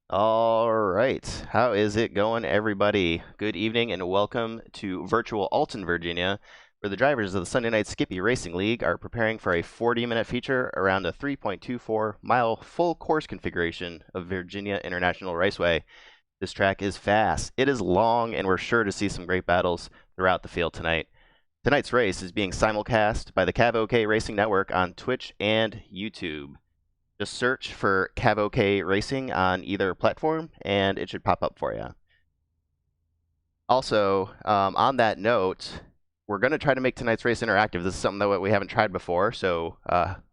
All right. How is it going, everybody? Good evening and welcome to virtual Alton, Virginia, where the drivers of the Sunday Night Skippy Racing League are preparing for a 40-minute feature around a 3.24-mile full course configuration of Virginia International Raceway. This track is fast, it is long, and we're sure to see some great battles throughout the field tonight. Tonight's race is being simulcast by the CavOK Racing Network on Twitch and YouTube. Just search for CavOK Racing on either platform, and it should pop up for you. Also, on that note, we're going to try to make tonight's race interactive. This is something that we haven't tried before, so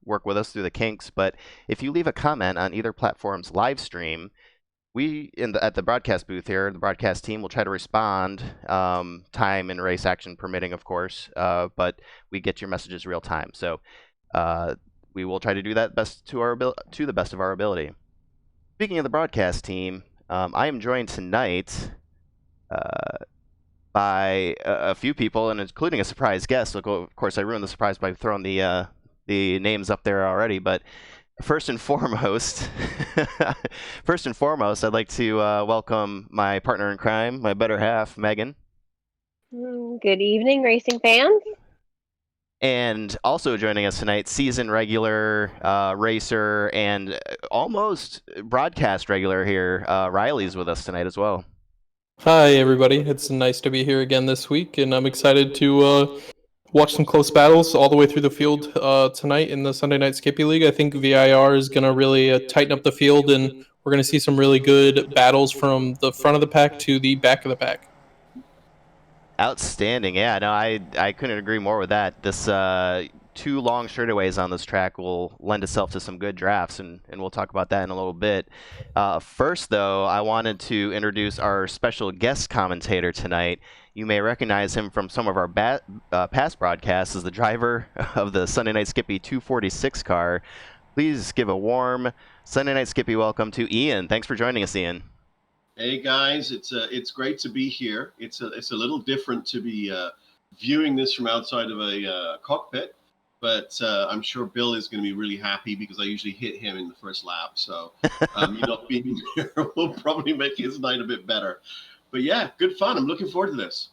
work with us through the kinks. But if you leave a comment on either platform's live stream, we at the broadcast booth here, the broadcast team will try to respond, time and race action permitting, of course. But we get your messages real time. So we will try to do that to the best of our ability. Speaking of the broadcast team, I am joined tonight by a few people, and including a surprise guest. Look, of course, I ruined the surprise by throwing the names up there already. But first and foremost, I'd like to welcome my partner in crime, my better half, Megan. Good evening, racing fans. And also joining us tonight, season regular racer and almost broadcast regular here, Riley's with us tonight as well. Hi, everybody. It's nice to be here again this week, and I'm excited to watch some close battles all the way through the field tonight in the Sunday Night Skippy League. I think VIR is going to really tighten up the field, and we're going to see some really good battles from the front of the pack to the back of the pack. Outstanding. Yeah, no, I couldn't agree more with that. This two long straightaways on this track will lend itself to some good drafts, and we'll talk about that in a little bit. First, though, I wanted to introduce our special guest commentator tonight. You may recognize him from some of our past broadcasts as the driver of the Sunday Night Skippy 246 car. Please give a warm Sunday Night Skippy welcome to Ian. Thanks for joining us, Ian. Hey guys, it's great to be here. It's a little different to be viewing this from outside of a cockpit, but I'm sure Bill is going to be really happy because I usually hit him in the first lap. So you not being here will probably make his night a bit better. But yeah, good fun. I'm looking forward to this.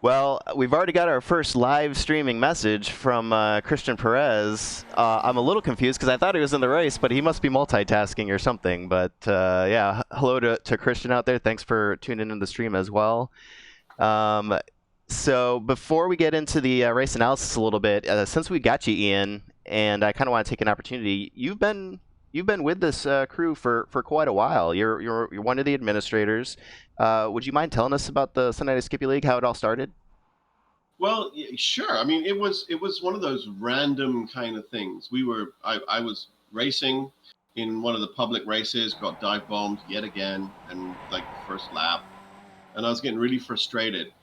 Well, we've already got our first live streaming message from Christian Perez. I'm a little confused because I thought he was in the race, but he must be multitasking or something. But yeah, hello to Christian out there. Thanks for tuning in the stream as well. So before we get into the race analysis a little bit, since we got you, Ian, and I kind of want to take an opportunity, you've been with this crew for quite a while. You're one of the administrators. Would you mind telling us about the Sunday Night Skippy League, how it all started? Well, sure. I mean, it was one of those random kind of things. I was racing in one of the public races, got dive bombed yet again, and like the first lap, and I was getting really frustrated.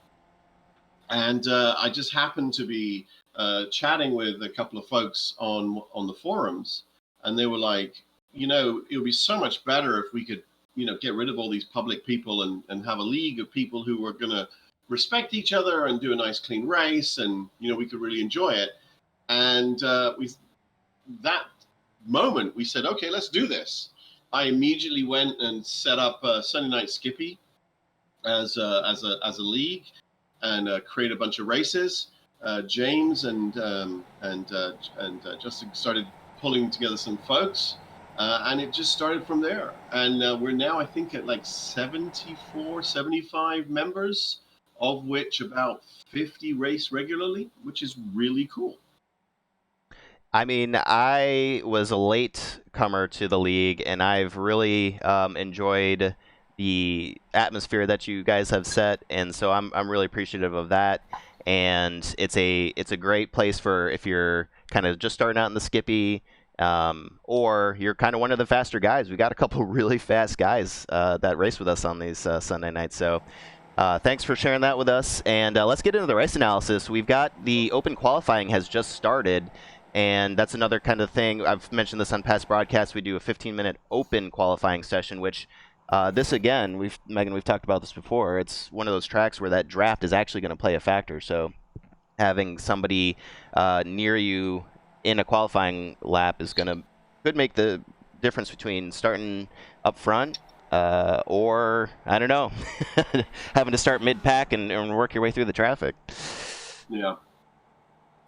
And I just happened to be chatting with a couple of folks on the forums, and they were like, it would be so much better if we could, get rid of all these public people and have a league of people who were going to respect each other and do a nice clean race, and we could really enjoy it. And that moment we said, okay, let's do this. I immediately went and set up Sunday Night Skippy as a league and create a bunch of races. James and Justin started pulling together some folks, and it just started from there. And we're now, I think, at like 74, 75 members, of which about 50 race regularly, which is really cool. I mean, I was a late comer to the league, and I've really enjoyed the atmosphere that you guys have set, and so I'm really appreciative of that. And it's a great place for if you're kind of just starting out in the Skippy, or you're kind of one of the faster guys. We got a couple really fast guys that race with us on these Sunday nights. So thanks for sharing that with us. And let's get into the race analysis. We've got the open qualifying has just started. And that's another kind of thing. I've mentioned this on past broadcasts. We do a 15-minute open qualifying session, which this, again, Megan, we've talked about this before. It's one of those tracks where that draft is actually going to play a factor. So having somebody near you in a qualifying lap could make the difference between starting up front, or I don't know, having to start mid-pack and work your way through the traffic. Yeah.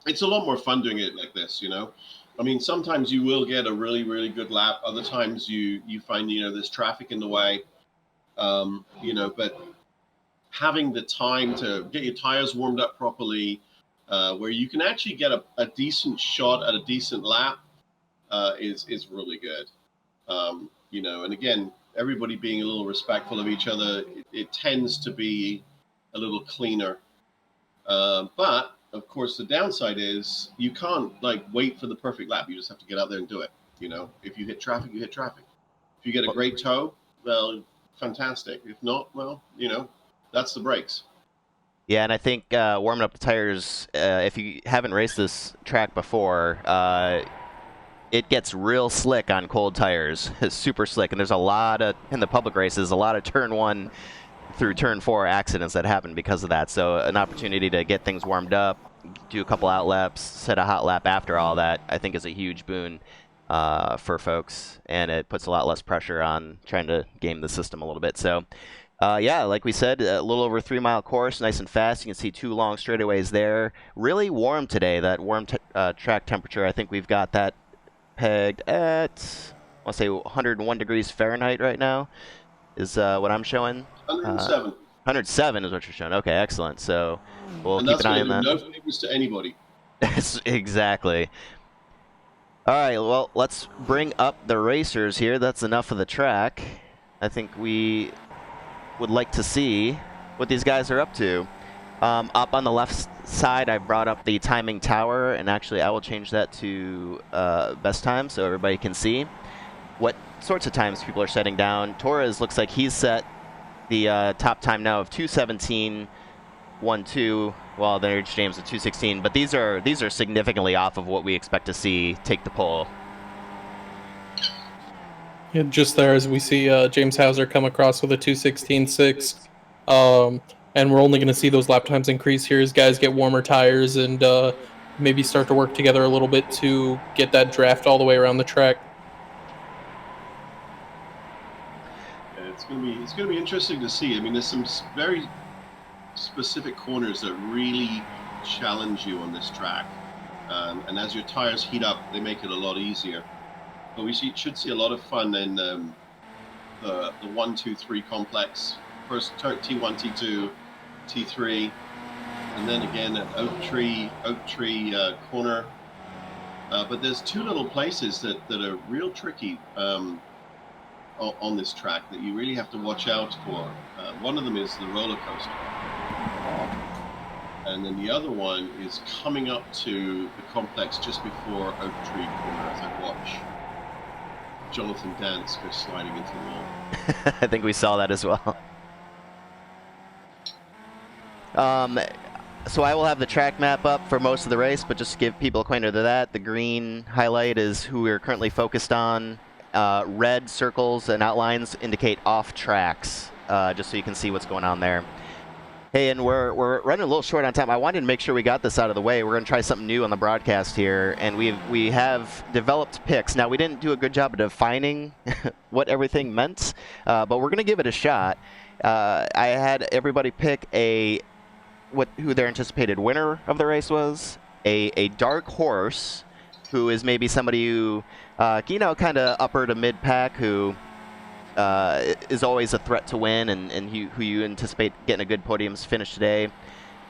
It's a lot more fun doing it like this, you know. I mean, sometimes you will get a really, really good lap. Other times you find, you know, there's traffic in the way, you know, but having the time to get your tires warmed up properly, where you can actually get a decent shot at a decent lap, is really good. You know, and again, everybody being a little respectful of each other, it tends to be a little cleaner. But of course, the downside is you can't like wait for the perfect lap. You just have to get out there and do it. You know, if you hit traffic, you hit traffic. If you get a great tow, well, fantastic. If not, well, you know, that's the brakes. Yeah, and I think warming up the tires, if you haven't raced this track before, it gets real slick on cold tires. It's super slick, and there's a lot of, in the public races, a lot of turn 1 through turn 4 accidents that happen because of that. So an opportunity to get things warmed up, do a couple out laps, set a hot lap after all that, I think is a huge boon for folks, and it puts a lot less pressure on trying to game the system a little bit. So yeah, like we said, a little over 3-mile course, nice and fast. You can see 2 long straightaways there. Really warm today, that warm track temperature. I think we've got that pegged at, I want to say 101 degrees Fahrenheit right now is what I'm showing. 107. 107 is what you're showing. Okay, excellent. So we'll And keep that's an eye going to on do that. no favors to anybody. Exactly. All right, well, let's bring up the racers here. That's enough of the track. I think we would like to see what these guys are up to. Up on the left side, I brought up the timing tower, and actually I will change that to best time so everybody can see what sorts of times people are setting down. Torres looks like he's set the top time now of 2:17.12. Well, there's James at 2:16, but these are significantly off of what we expect to see take the pole. Yeah, just there as we see James Hauser come across with a 2:16.6. And we're only going to see those lap times increase here as guys get warmer tires and maybe start to work together a little bit to get that draft all the way around the track. Yeah, it's gonna be interesting to see. I mean, there's some very specific corners that really challenge you on this track, and as your tires heat up, they make it a lot easier. But should see a lot of fun in the 1, 2, 3 complex. First T1, T2, T3, and then again at Oak Tree corner. But there's 2 little places that are real tricky on this track that you really have to watch out for. One of them is the roller coaster, and then the other one is coming up to the complex just before Oak Tree corner as I watch Jonathan Dance go sliding into the wall. I think we saw that as well. So I will have the track map up for most of the race, but just to give people acquainted to that, the green highlight is who we're currently focused on. Red circles and outlines indicate off tracks, just so you can see what's going on there. Hey, and we're running a little short on time. I wanted to make sure we got this out of the way. We're going to try something new on the broadcast here, and we have developed picks. Now, we didn't do a good job of defining what everything meant, but we're going to give it a shot. I had everybody pick who their anticipated winner of the race was, a dark horse, who is maybe somebody who, kind of upper to mid-pack, who is always a threat to win, and who you anticipate getting a good podiums finish today,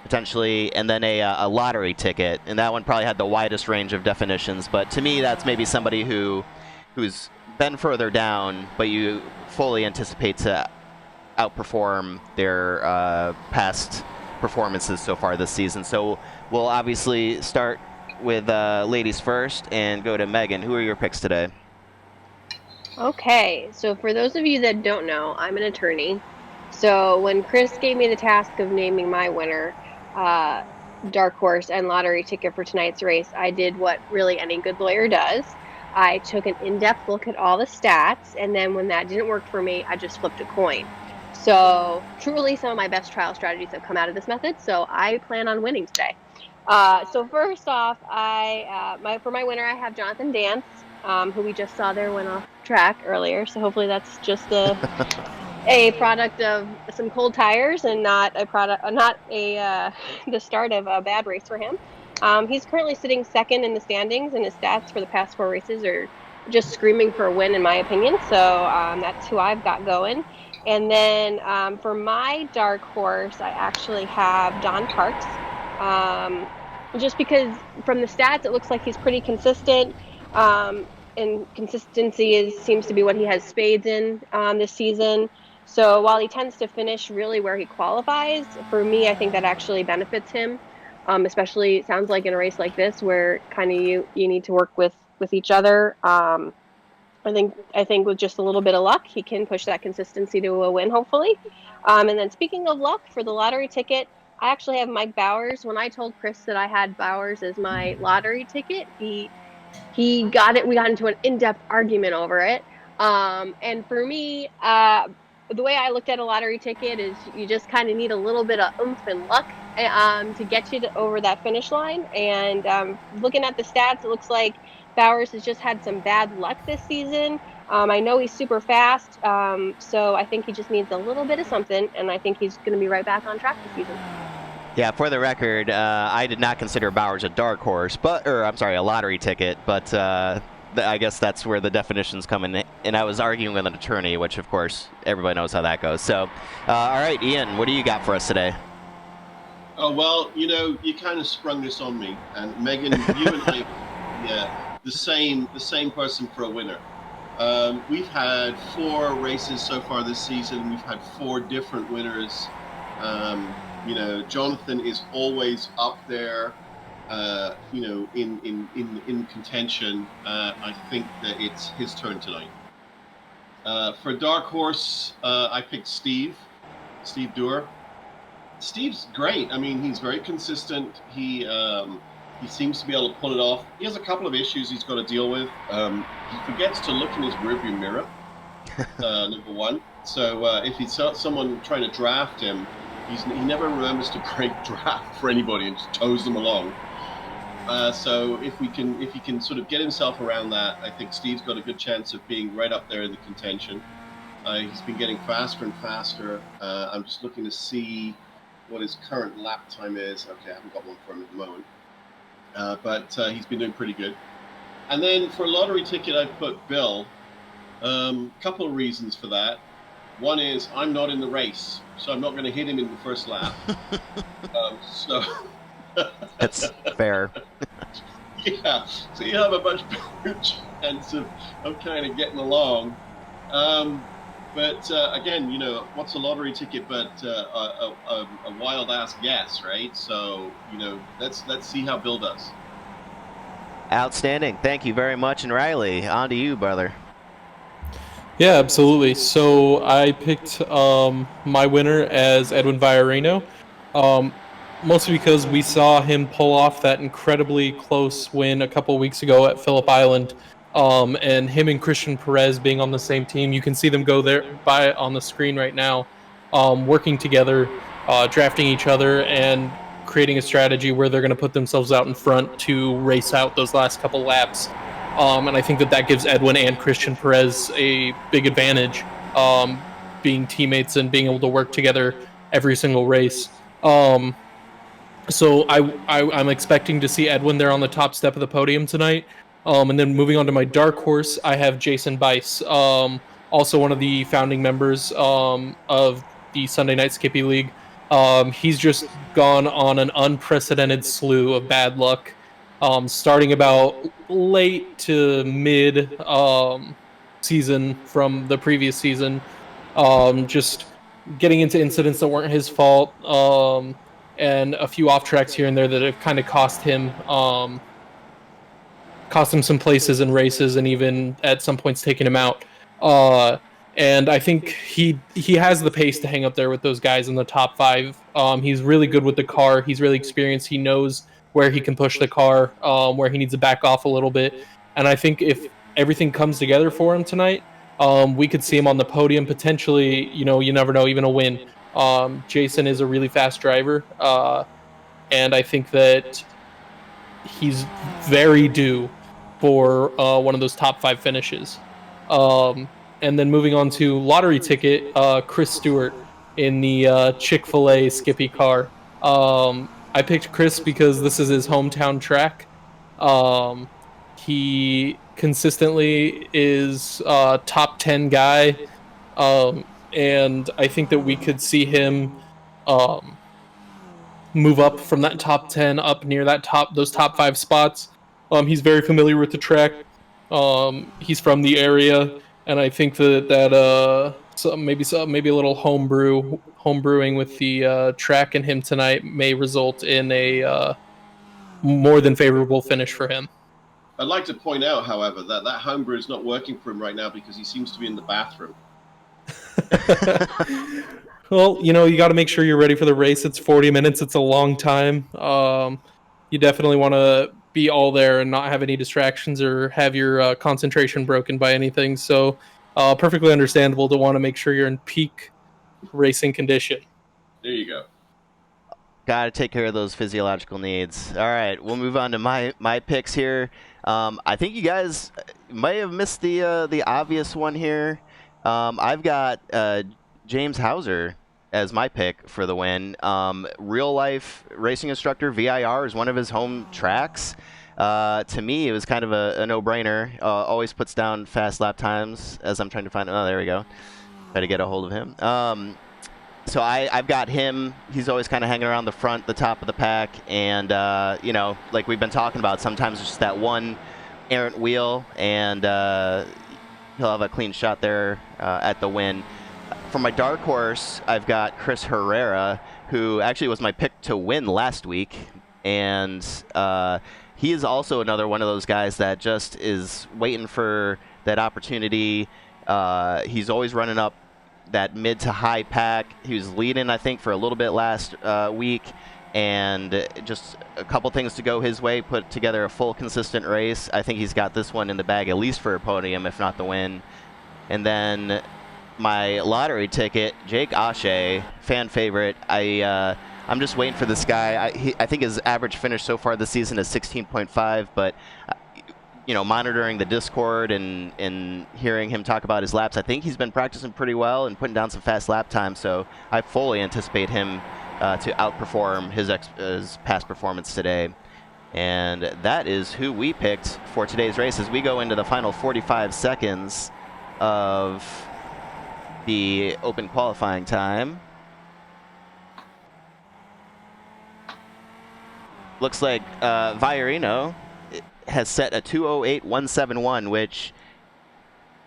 potentially, and then a lottery ticket, and that one probably had the widest range of definitions, but to me that's maybe somebody who's been further down, but you fully anticipate to outperform their past performances so far this season. So we'll obviously start with ladies first and go to Megan. Who are your picks today? Okay, so for those of you that don't know, I'm an attorney. So when Chris gave me the task of naming my winner, dark horse and lottery ticket for tonight's race, I did what really any good lawyer does. I took an in-depth look at all the stats, and then when that didn't work for me, I just flipped a coin. So truly some of my best trial strategies have come out of this method, so I plan on winning today. So first off, for my winner, I have Jonathan Dance. who we just saw there went off track earlier. So hopefully that's just a product of some cold tires and not the start of a bad race for him. He's currently sitting second in the standings, and his stats for the past 4 races are just screaming for a win, in my opinion. So that's who I've got going. And then for my dark horse, I actually have Don Parks. Just because from the stats, it looks like he's pretty consistent. And consistency seems to be what he has spades in this season. So while he tends to finish really where he qualifies, for me, I think that actually benefits him. Especially, it sounds like in a race like this where kind of you need to work with each other. I think with just a little bit of luck, he can push that consistency to a win, hopefully. And then speaking of luck, for the lottery ticket, I actually have Mike Bowers. When I told Chris that I had Bowers as my lottery ticket, he got it. We got into an in-depth argument over it. And for me, the way I looked at a lottery ticket is you just kind of need a little bit of oomph and luck to get you over that finish line. And looking at the stats, it looks like Bowers has just had some bad luck this season. I know he's super fast, so I think he just needs a little bit of something, and I think he's going to be right back on track this season. Yeah, for the record, I did not consider Bowers a dark horse, a lottery ticket, but I guess that's where the definitions come in. And I was arguing with an attorney, which, of course, everybody knows how that goes. So, all right, Ian, what do you got for us today? Oh, well, you kind of sprung this on me. And Meghan, you and I, yeah, the same person for a winner. We've had 4 races so far this season. We've had 4 different winners. Jonathan is always up there, in contention. I think that it's his turn tonight. For dark horse, I picked Steve Dewar. Steve's great. I mean, he's very consistent. He seems to be able to pull it off. He has a couple of issues he's got to deal with. He forgets to look in his rearview mirror, number one. So if he's someone trying to draft him, he never remembers to break draft for anybody and just toes them along. So if he can sort of get himself around that, I think Steve's got a good chance of being right up there in the contention. He's been getting faster and faster. I'm just looking to see what his current lap time is. Okay, I haven't got one for him at the moment. But he's been doing pretty good. And then for a lottery ticket, I put Bill. Couple of reasons for that. One is I'm not in the race, so I'm not going to hit him in the first lap. That's fair. Yeah, so you have a much better chance of kind of getting along. But again, what's a lottery ticket but a wild ass guess, right? So let's see how Bill does. Outstanding. Thank you very much. And Riley, on to you, brother. Yeah, absolutely. So I picked my winner as Edwin Viorino, mostly because we saw him pull off that incredibly close win a couple weeks ago at Phillip Island. And him and Christian Perez being on the same team, you can see them go there on the screen right now, working together, drafting each other, and creating a strategy where they're going to put themselves out in front to race out those last couple laps. And I think that gives Edwin and Christian Perez a big advantage, being teammates and being able to work together every single race. So I'm expecting to see Edwin there on the top step of the podium tonight. And then moving on to my dark horse, I have Jason Bice, also one of the founding members of the Sunday Night Skippy League. He's just gone on an unprecedented slew of bad luck, starting about late to mid season from the previous season, just getting into incidents that weren't his fault, and a few off tracks here and there that have kind of cost him some places in races, and even at some points taking him out. And I think he has the pace to hang up there with those guys in the top 5. He's really good with the car. He's really experienced. He knows where he can push the car, where he needs to back off a little bit. And I think if everything comes together for him tonight, we could see him on the podium, potentially, you never know, even a win. Jason is a really fast driver, and I think that he's very due for one of those top 5 finishes. And then moving on to lottery ticket, Chris Stewart in the Chick-fil-A Skippy car. I picked Chris because this is his hometown track. Um, he consistently is top 10 guy, and I think that we could see him um, move up from that top 10 up near those top 5 spots. He's very familiar with the track. He's from the area, and I think maybe a little home brewing with the track and him tonight may result in a more than favorable finish for him. I'd like to point out, however, that homebrew is not working for him right now because he seems to be in the bathroom. Well, you got to make sure you're ready for the race. It's 40 minutes. It's a long time. You definitely want to be all there and not have any distractions or have your concentration broken by anything. So, perfectly understandable to want to make sure you're in peak racing condition. There you go. Got to take care of those physiological needs. All right, we'll move on to my picks here. I think you guys may have missed the obvious one here. I've got James Hauser as my pick for the win. Real life racing instructor, VIR is one of his home tracks. To me, it was kind of a no-brainer. Always puts down fast lap times as I'm trying to find. Oh, there we go. Try to get a hold of him. So I've got him. He's always kind of hanging around the front, the top of the pack, and like we've been talking about, sometimes it's just that one errant wheel, and he'll have a clean shot there at the win. For my dark horse, I've got Chris Herrera, who actually was my pick to win last week, and he is also another one of those guys that just is waiting for that opportunity. He's always running up that mid to high pack. He was leading, I think, for a little bit last week, and just a couple things to go his way, put together a full consistent race. I think he's got this one in the bag, at least for a podium, if not the win. And then my lottery ticket, Jake Ashe, fan favorite. I'm just waiting for this guy. I think his average finish so far this season is 16.5, but monitoring the Discord and hearing him talk about his laps, I think he's been practicing pretty well and putting down some fast lap times. So I fully anticipate him to outperform his past performance today. And that is who we picked for today's race as we go into the final 45 seconds of the open qualifying time. Looks like Viarino has set a 2:08.171, which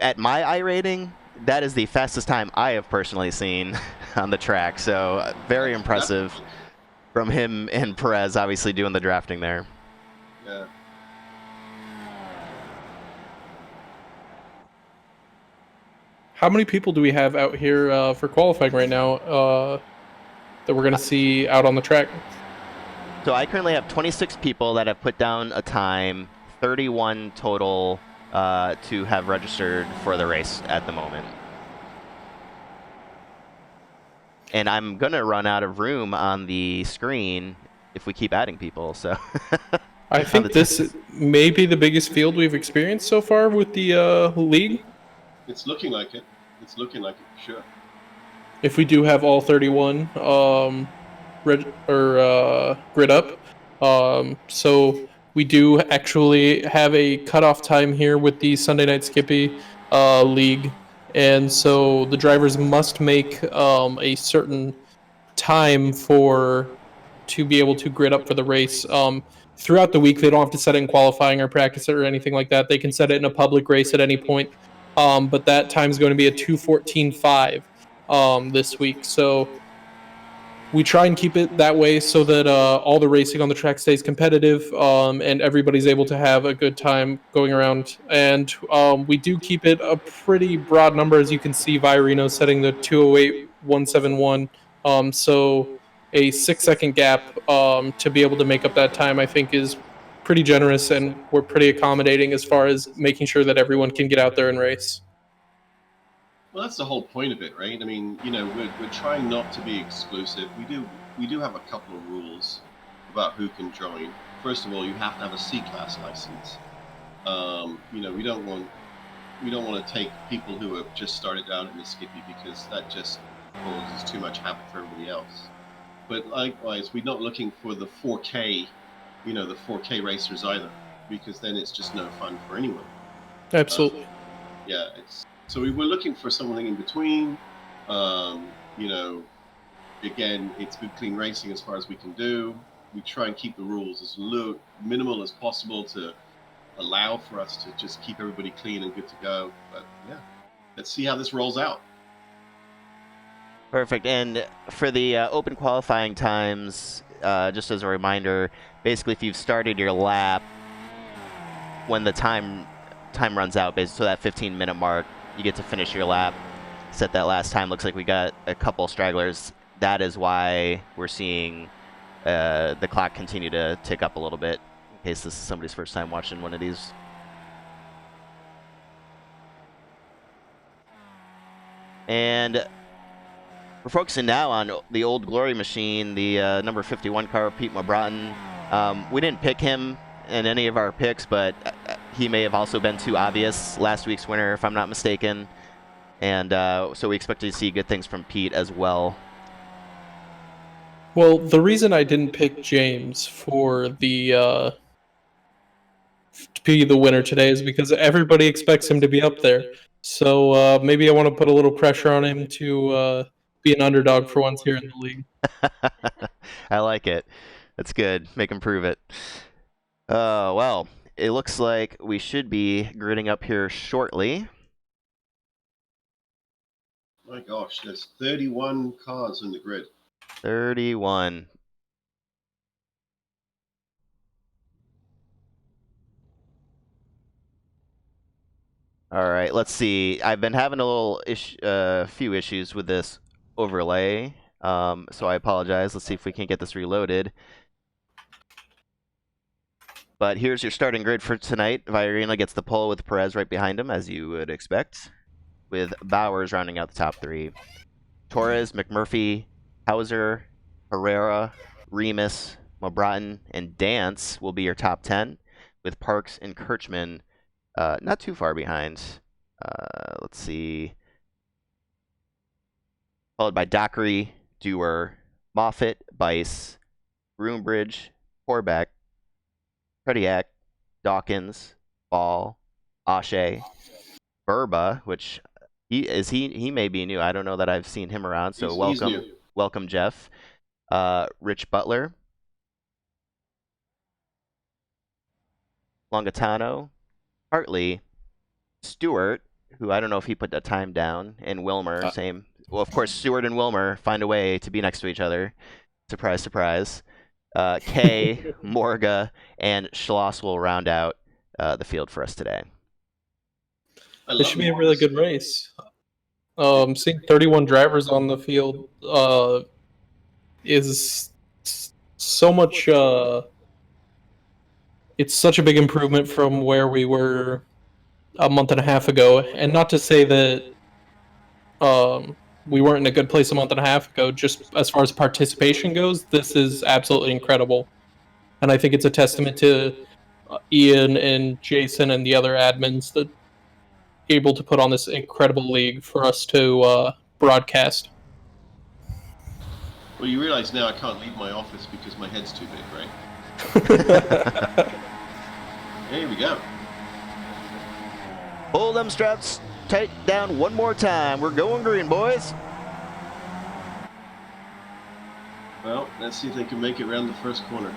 at my iRating, that is the fastest time I have personally seen on the track. So very impressive from him and Perez, obviously doing the drafting there. Yeah. How many people do we have out here for qualifying right now that we're going to see out on the track? So I currently have 26 people that have put down a time, 31 total to have registered for the race at the moment. And I'm going to run out of room on the screen if we keep adding people. So I think this may be the biggest field we've experienced so far with the league. It's looking like it. It's looking like it, for sure. If we do have all 31 grid up. So we do actually have a cutoff time here with the Sunday Night Skippy league. And so the drivers must make a certain time to be able to grid up for the race. Throughout the week, they don't have to set it in qualifying or practice it or anything like that. They can set it in a public race at any point. But that time is going to be a 2:14.5 this week. So we try and keep it that way so that all the racing on the track stays competitive and everybody's able to have a good time going around. And we do keep it a pretty broad number. As you can see, Viarino setting the 2:08.171. So a 6-second gap to be able to make up that time, I think, is pretty generous, and we're pretty accommodating as far as making sure that everyone can get out there and race. Well, that's the whole point of it, right? I mean, we're trying not to be exclusive. We do have a couple of rules about who can join. First of all, you have to have a C-class license. We don't want to take people who have just started out in the Skippy, because that just causes too much havoc for everybody else. But likewise, we're not looking for the 4K, the 4K racers either, because then it's just no fun for anyone. Absolutely. So we were looking for something in between. Again, it's good, clean racing as far as we can do. We try and keep the rules as minimal as possible to allow for us to just keep everybody clean and good to go. But yeah, let's see how this rolls out. Perfect. And for the open qualifying times, just as a reminder, basically if you've started your lap, when the time runs out, basically, so that 15-minute mark, you get to finish your lap, set that last time. Looks like we got a couple stragglers. That is why we're seeing the clock continue to tick up a little bit, in case this is somebody's first time watching one of these. And we're focusing now on the Old Glory machine, the number 51 car, Pete Mabrotten. We didn't pick him in any of our picks, but he may have also been too obvious last week's winner, if I'm not mistaken. And so we expect to see good things from Pete as well. Well, the reason I didn't pick James for the to be the winner today is because everybody expects him to be up there. So maybe I want to put a little pressure on him to be an underdog for once here in the league. I like it. That's good. Make him prove it. Well, it looks like we should be gridding up here shortly. My gosh, there's 31 cars in the grid. 31. All right, let's see. I've been having a few issues with this overlay, so I apologize. Let's see if we can get this reloaded. But here's your starting grid for tonight. VIR gets the pole with Perez right behind him, as you would expect, with Bowers rounding out the top three. Torres, McMurphy, Hauser, Herrera, Remus, Mabrotten, and Dance will be your top 10, with Parks and Kirchman not too far behind. Let's see. Followed by Dockery, Dewar, Moffitt, Bice, Groombridge, Horbeck, Prediak, Dawkins, Ball, Ashe, Burba, which he may be new. I don't know that I've seen him around, so welcome, Jeff. Rich Butler, Longatano, Hartley, Stewart, who I don't know if he put the time down, and Wilmer, same. Well, of course, Stewart and Wilmer find a way to be next to each other. Surprise, surprise. Kay, Morga, and Schloss will round out the field for us today. This should be a really good race. Seeing 31 drivers on the field is so much. It's such a big improvement from where we were a month and a half ago, and not to say that we weren't in a good place a month and a half ago. Just as far as participation goes, this is absolutely incredible, and I think it's a testament to Ian and Jason and the other admins that able to put on this incredible league for us to broadcast. Well, you realize now I can't leave my office because my head's too big, right? Here we go. Pull them straps tight down one more time. We're going green, boys. Well, let's see if they can make it around the first corner.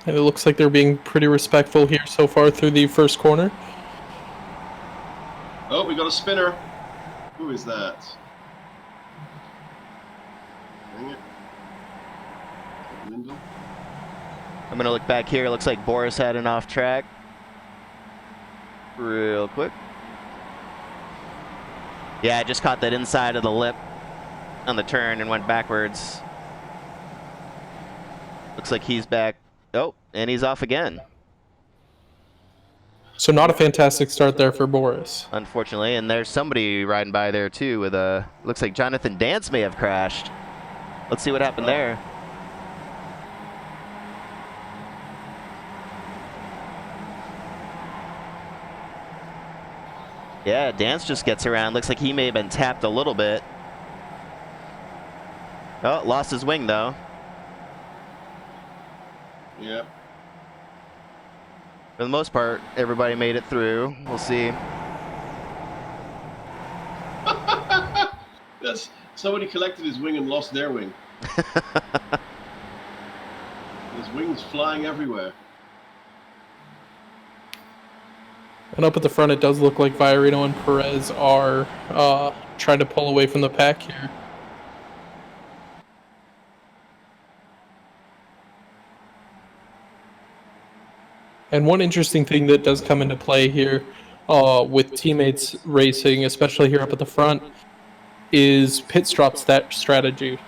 And it looks like they're being pretty respectful here so far through the first corner. Oh, we got a spinner. Who is that? Dang it. Lindell? I'm going to look back here. It looks like Boris had an off track. Real quick. Yeah, I just caught that inside of the lip on the turn and went backwards. Looks like he's back. Oh, and he's off again. So not a fantastic start there for Boris. Unfortunately, and there's somebody riding by there too with a, looks like Jonathan Dance may have crashed. Let's see what happened there. Yeah, Dance just gets around. Looks like he may have been tapped a little bit. Oh, lost his wing though. Yeah. For the most part, everybody made it through. We'll see. That's somebody collected his wing and lost their wing. His wings flying everywhere. And up at the front, it does look like Viorino and Perez are trying to pull away from the pack here. And one interesting thing that does come into play here with teammates racing, especially here up at the front, is pit stop strategy.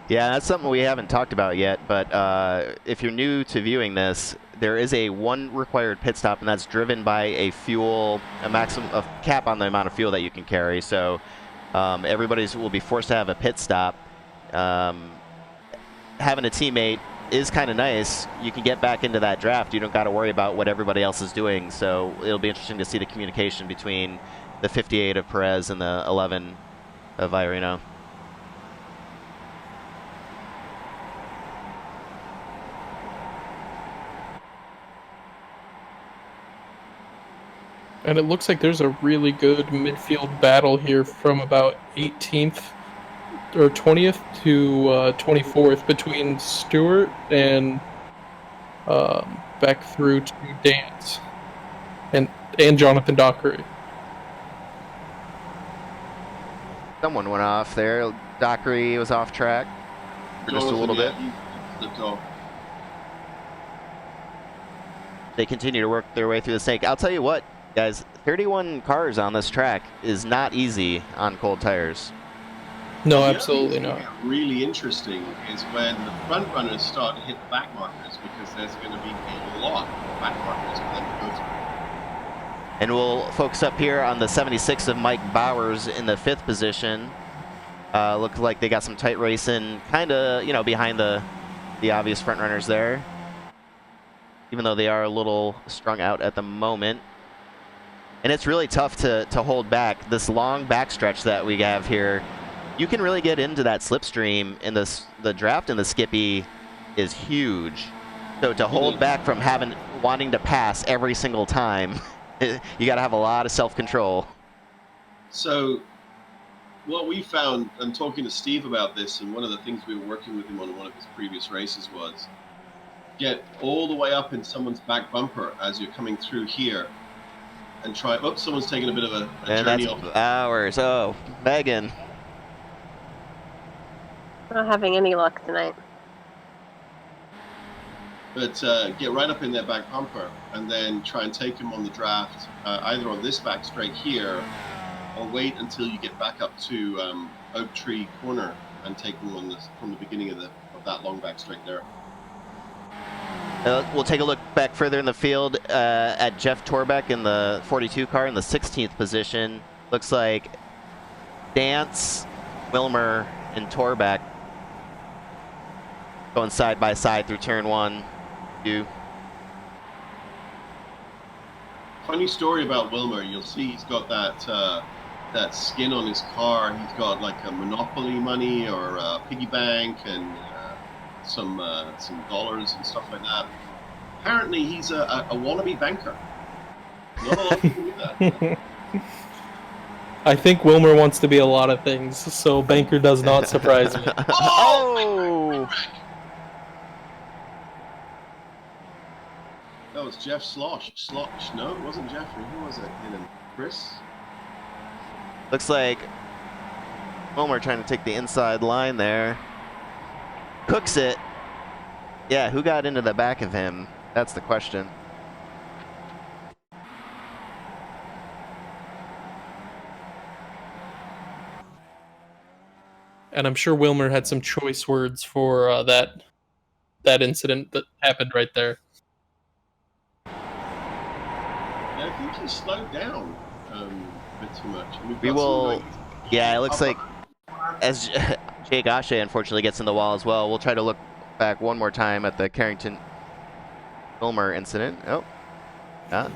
Yeah, that's something we haven't talked about yet, but if you're new to viewing this, there is a one required pit stop, and that's driven by a cap on the amount of fuel that you can carry. So everybody will be forced to have a pit stop. Having a teammate is kind of nice. You can get back into that draft. You don't got to worry about what everybody else is doing. So it'll be interesting to see the communication between the 58 of Perez and the 11 of Viorino. And it looks like there's a really good midfield battle here from about 18th or 20th to 24th between Stewart and back through to Dance and Jonathan Dockery. Someone went off there. Dockery was off track for just a little bit. He slipped off. They continue to work their way through the snake. I'll tell you what, guys, 31 cars on this track is not easy on cold tires. No, absolutely not. Really interesting is when the front runners start to hit the back markers, because there's going to be a lot of back markers for them to go through. And we'll focus up here on the 76 of Mike Bowers in the 5th position. Looks like they got some tight racing, kind of, behind the obvious front runners there. Even though they are a little strung out at the moment. And it's really tough to hold back. This long backstretch that we have here, you can really get into that slipstream, and the draft in the Skippy is huge. So to hold back from wanting to pass every single time, you got to have a lot of self-control. So what we found, and talking to Steve about this, and one of the things we were working with him on in one of his previous races was get all the way up in someone's back bumper as you're coming through here and try. Oops, someone's taking a bit of a journey off. Bowers. Oh, Meghan. Not having any luck tonight. But get right up in their back bumper and then try and take them on the draft, either on this back straight here, or wait until you get back up to Oak Tree Corner and take them on from the beginning of that long back straight there. We'll take a look back further in the field at Jeff Torbeck in the 42 car in the 16th position. Looks like Dance, Wilmer, and Torbeck going side by side through turn 1, 2. Funny story about Wilmer. You'll see he's got that skin on his car. He's got like a Monopoly money or a piggy bank and some dollars and stuff like that. Apparently, he's a wannabe banker. Not a lot of people do that. I think Wilmer wants to be a lot of things, so banker does not surprise me. Oh! That was Jeff Slosh. No, it wasn't Jeffrey. Who was it? Chris? Looks like Wilmer trying to take the inside line there. Cooks it. Yeah, who got into the back of him? That's the question. And I'm sure Wilmer had some choice words for that incident that happened right there. actually slowed down a bit too much. And we've We got someone will. going Yeah, it looks up. like as Jake Ashe unfortunately gets in the wall as well. We'll try to look back one more time at the Carrington Filmer incident. Oh, yeah.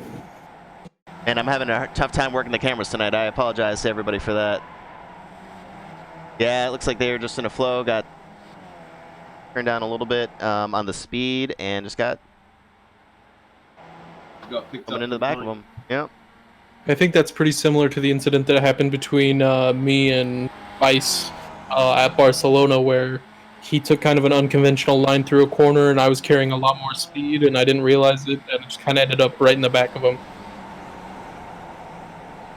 And I'm having a tough time working the cameras tonight. I apologize to everybody for that. Yeah, it looks like they were just in a flow. Got turned down a little bit on the speed and just got picked coming up into the back of them. Yep. I think that's pretty similar to the incident that happened between me and Vice at Barcelona, where he took kind of an unconventional line through a corner, and I was carrying a lot more speed, and I didn't realize it, and it just kind of ended up right in the back of him.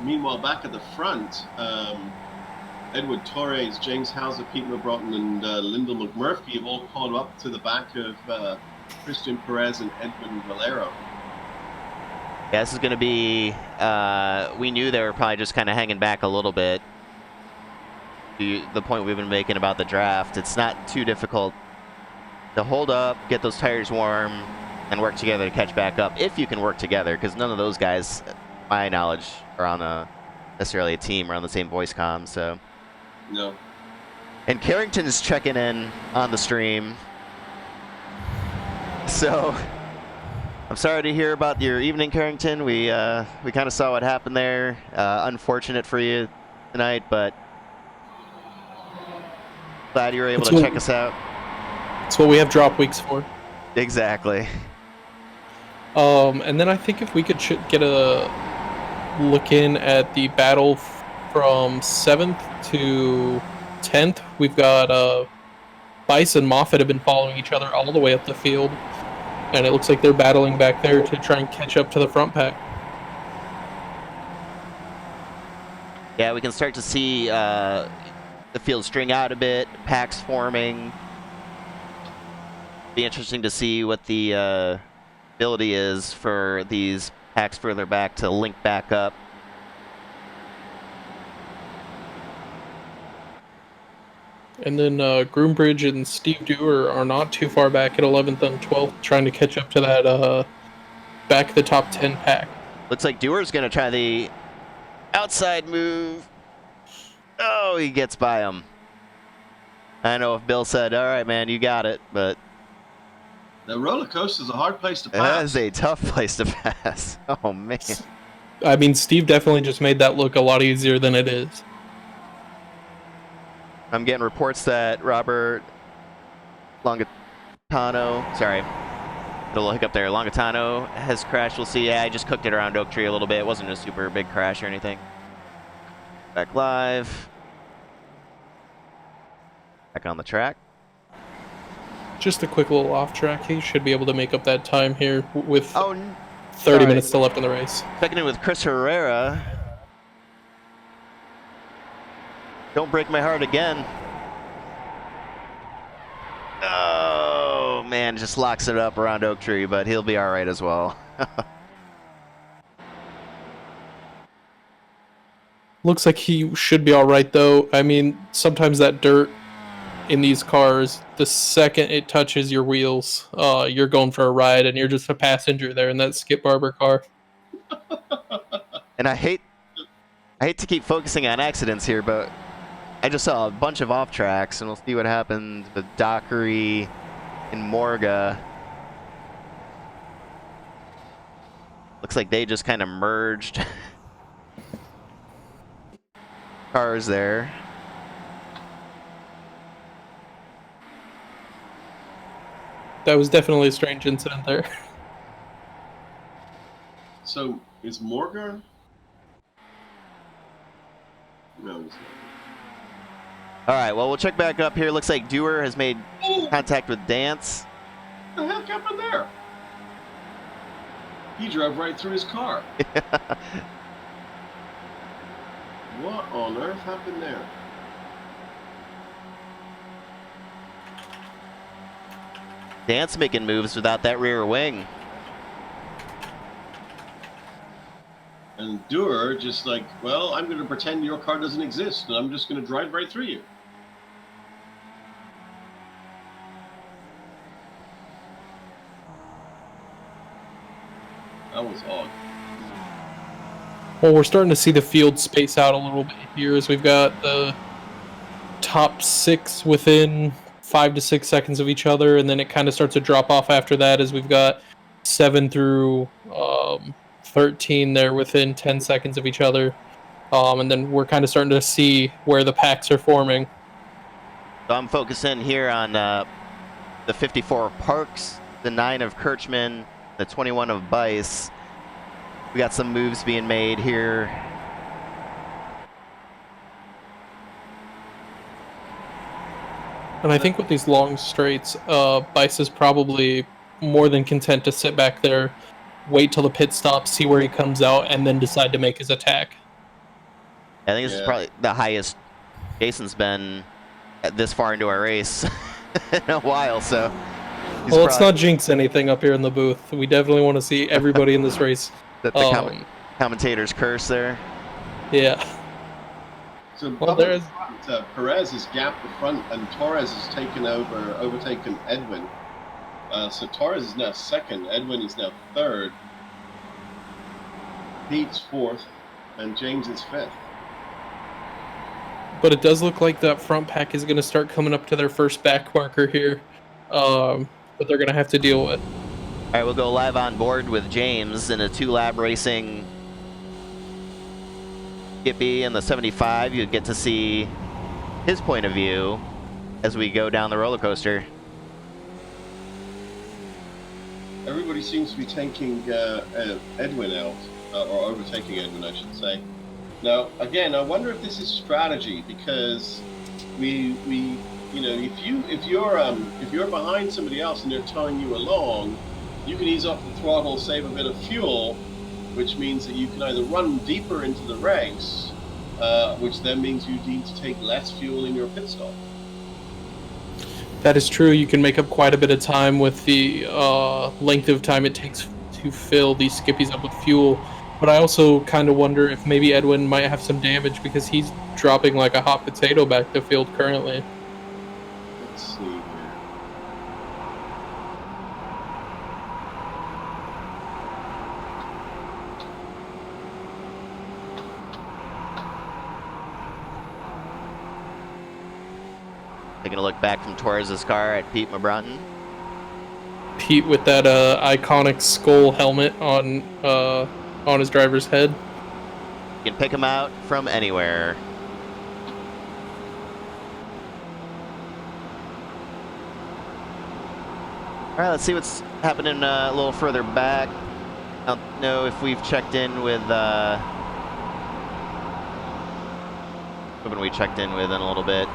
Meanwhile, back at the front, Edward Torres, James Hauser, Pete Broughton, and Lyndall McMurphy have all caught up to the back of Christian Perez and Edwin Valero. Yeah, this is going to be. We knew they were probably just kind of hanging back a little bit. The point we've been making about the draft, it's not too difficult to hold up, get those tires warm, and work together to catch back up. If you can work together, because none of those guys, to my knowledge, are on necessarily a team or on the same voice comm. So. No. And Carrington is checking in on the stream. So. I'm sorry to hear about your evening, Carrington. We kind of saw what happened there. Unfortunate for you tonight, but glad you were able to check us out. That's what we have drop weeks for. Exactly. And then I think if we could get a look in at the battle from 7th to 10th, we've got Bice and Moffat have been following each other all the way up the field. And it looks like they're battling back there to try and catch up to the front pack. Yeah, we can start to see the field string out a bit, packs forming. Be interesting to see what the ability is for these packs further back to link back up. And then Groombridge and Steve Dewar are not too far back at 11th and 12th, trying to catch up to that back of the top 10 pack. Looks like Dewar's going to try the outside move. Oh, he gets by him. I know if Bill said, all right, man, you got it, but... The roller coaster is a hard place to pass. That is a tough place to pass. Oh, man. I mean, Steve definitely just made that look a lot easier than it is. I'm getting reports that Robert Longatano, sorry, a little hiccup there. Longatano has crashed. We'll see. Yeah, I just cooked it around Oak Tree a little bit. It wasn't a super big crash or anything. Back live. Back on the track. Just a quick little off track. He should be able to make up that time here with 30 sorry. minutes still left in the race. Checking in with Chris Herrera. Don't break my heart again. Oh, man, just locks it up around Oak Tree, but he'll be all right as well. Looks like he should be all right, though. I mean, sometimes that dirt in these cars, the second it touches your wheels, you're going for a ride, and you're just a passenger there in that Skip Barber car. And I hate to keep focusing on accidents here, but I just saw a bunch of off tracks, and we'll see what happens with Dockery and Morga. Looks like they just kind of merged cars there. That was definitely a strange incident there. So, is Morgan? No, he's not. All right, well, we'll check back up here. Looks like Dewar has made contact with Dance. What the heck happened there? He drove right through his car. What on earth happened there? Dance making moves without that rear wing. And Dewar just like, well, I'm going to pretend your car doesn't exist, and I'm just going to drive right through you. That was odd. Well, we're starting to see the field space out a little bit here as we've got the top 6 within 5 to 6 seconds of each other, and then it kind of starts to drop off after that as we've got 7 through 13 there within 10 seconds of each other. And then we're kind of starting to see where the packs are forming. So I'm focusing here on the 54 of Parks, the 9 of Kirchman, the 21 of Bice. We got some moves being made here. And I think with these long straights, Bice is probably more than content to sit back there, wait till the pit stops, see where he comes out, and then decide to make his attack. I think this is probably the highest Jason's been this far into our race in a while, so... Well, let's not jinx anything up here in the booth. We definitely want to see everybody in this race. The commentator's curse there. Yeah. So well, there's Perez has gapped the front, and Torres has overtaken Edwin. So Torres is now second. Edwin is now third. Pete's fourth, and James is fifth. But it does look like that front pack is going to start coming up to their first back marker here. But they're going to have to deal with. All right, we'll go live on board with James in a 2-lap racing Skippy in the 75. You get to see his point of view as we go down the roller coaster. Everybody seems to be taking Edwin out, or overtaking Edwin, I should say. Now, again, I wonder if this is strategy, because if you're behind somebody else and they're towing you along, you can ease off the throttle, save a bit of fuel, which means that you can either run deeper into the race, which then means you need to take less fuel in your pit stop. That is true. You can make up quite a bit of time with the length of time it takes to fill these Skippies up with fuel. But I also kind of wonder if maybe Edwin might have some damage because he's dropping like a hot potato back the field currently. Let's see here. Taking a look back from Torres' car at Pete Mabronton. Pete with that iconic skull helmet on his driver's head. You can pick him out from anywhere. All right, let's see what's happening a little further back. I don't know if we've checked in with... hoping we checked in with in a little bit.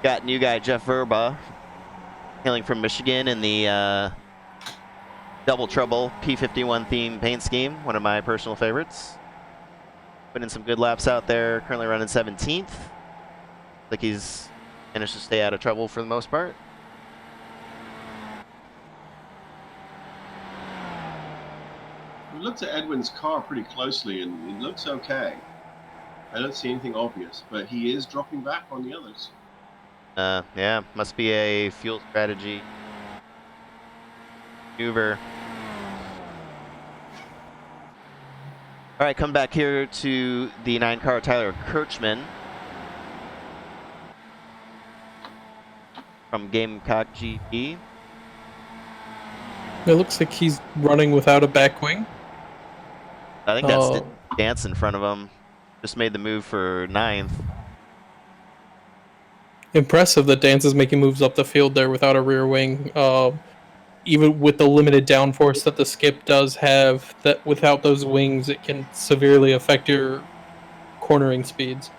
Got new guy Jeff Verba, hailing from Michigan in the Double Trouble P51 theme paint scheme, one of my personal favorites. Putting in some good laps out there, currently running 17th. Like he's managed to stay out of trouble for the most part. We looked at Edwin's car pretty closely, and it looks okay. I don't see anything obvious, but he is dropping back on the others. Yeah, must be a fuel strategy maneuver. All right, come back here to the 9-car Tyler Kirchman from Gamecock GP. It looks like he's running without a back wing. I think that's Dance in front of him. Just made the move for 9th. Impressive that Dance is making moves up the field there without a rear wing. Even with the limited downforce that the Skip does have, that without those wings, it can severely affect your cornering speeds.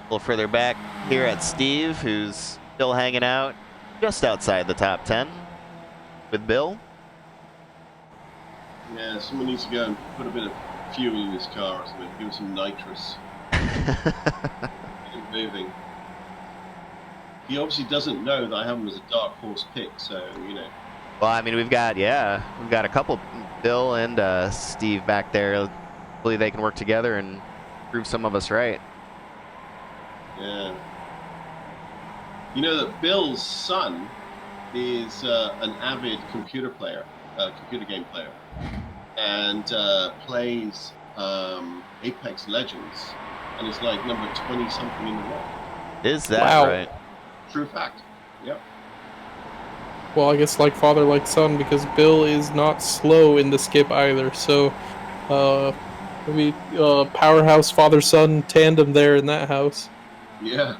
A little further back here at Steve, who's still hanging out just outside the top 10 with Bill. Yeah, someone needs to go and put a bit of fuel in his car or something. Give him some nitrous. Get him moving. He obviously doesn't know that I have him as a dark horse pick, so, you know. Well, I mean, we've got a couple, Bill and Steve back there. Hopefully they can work together and prove some of us right. Yeah. You know that Bill's son is an avid computer game player, and plays Apex Legends, and is like number 20 something in the world. Is that Wow. right? True fact. Yep. Well, I guess like father, like son, because Bill is not slow in the skip either. So, maybe powerhouse father son tandem there in that house. Yeah.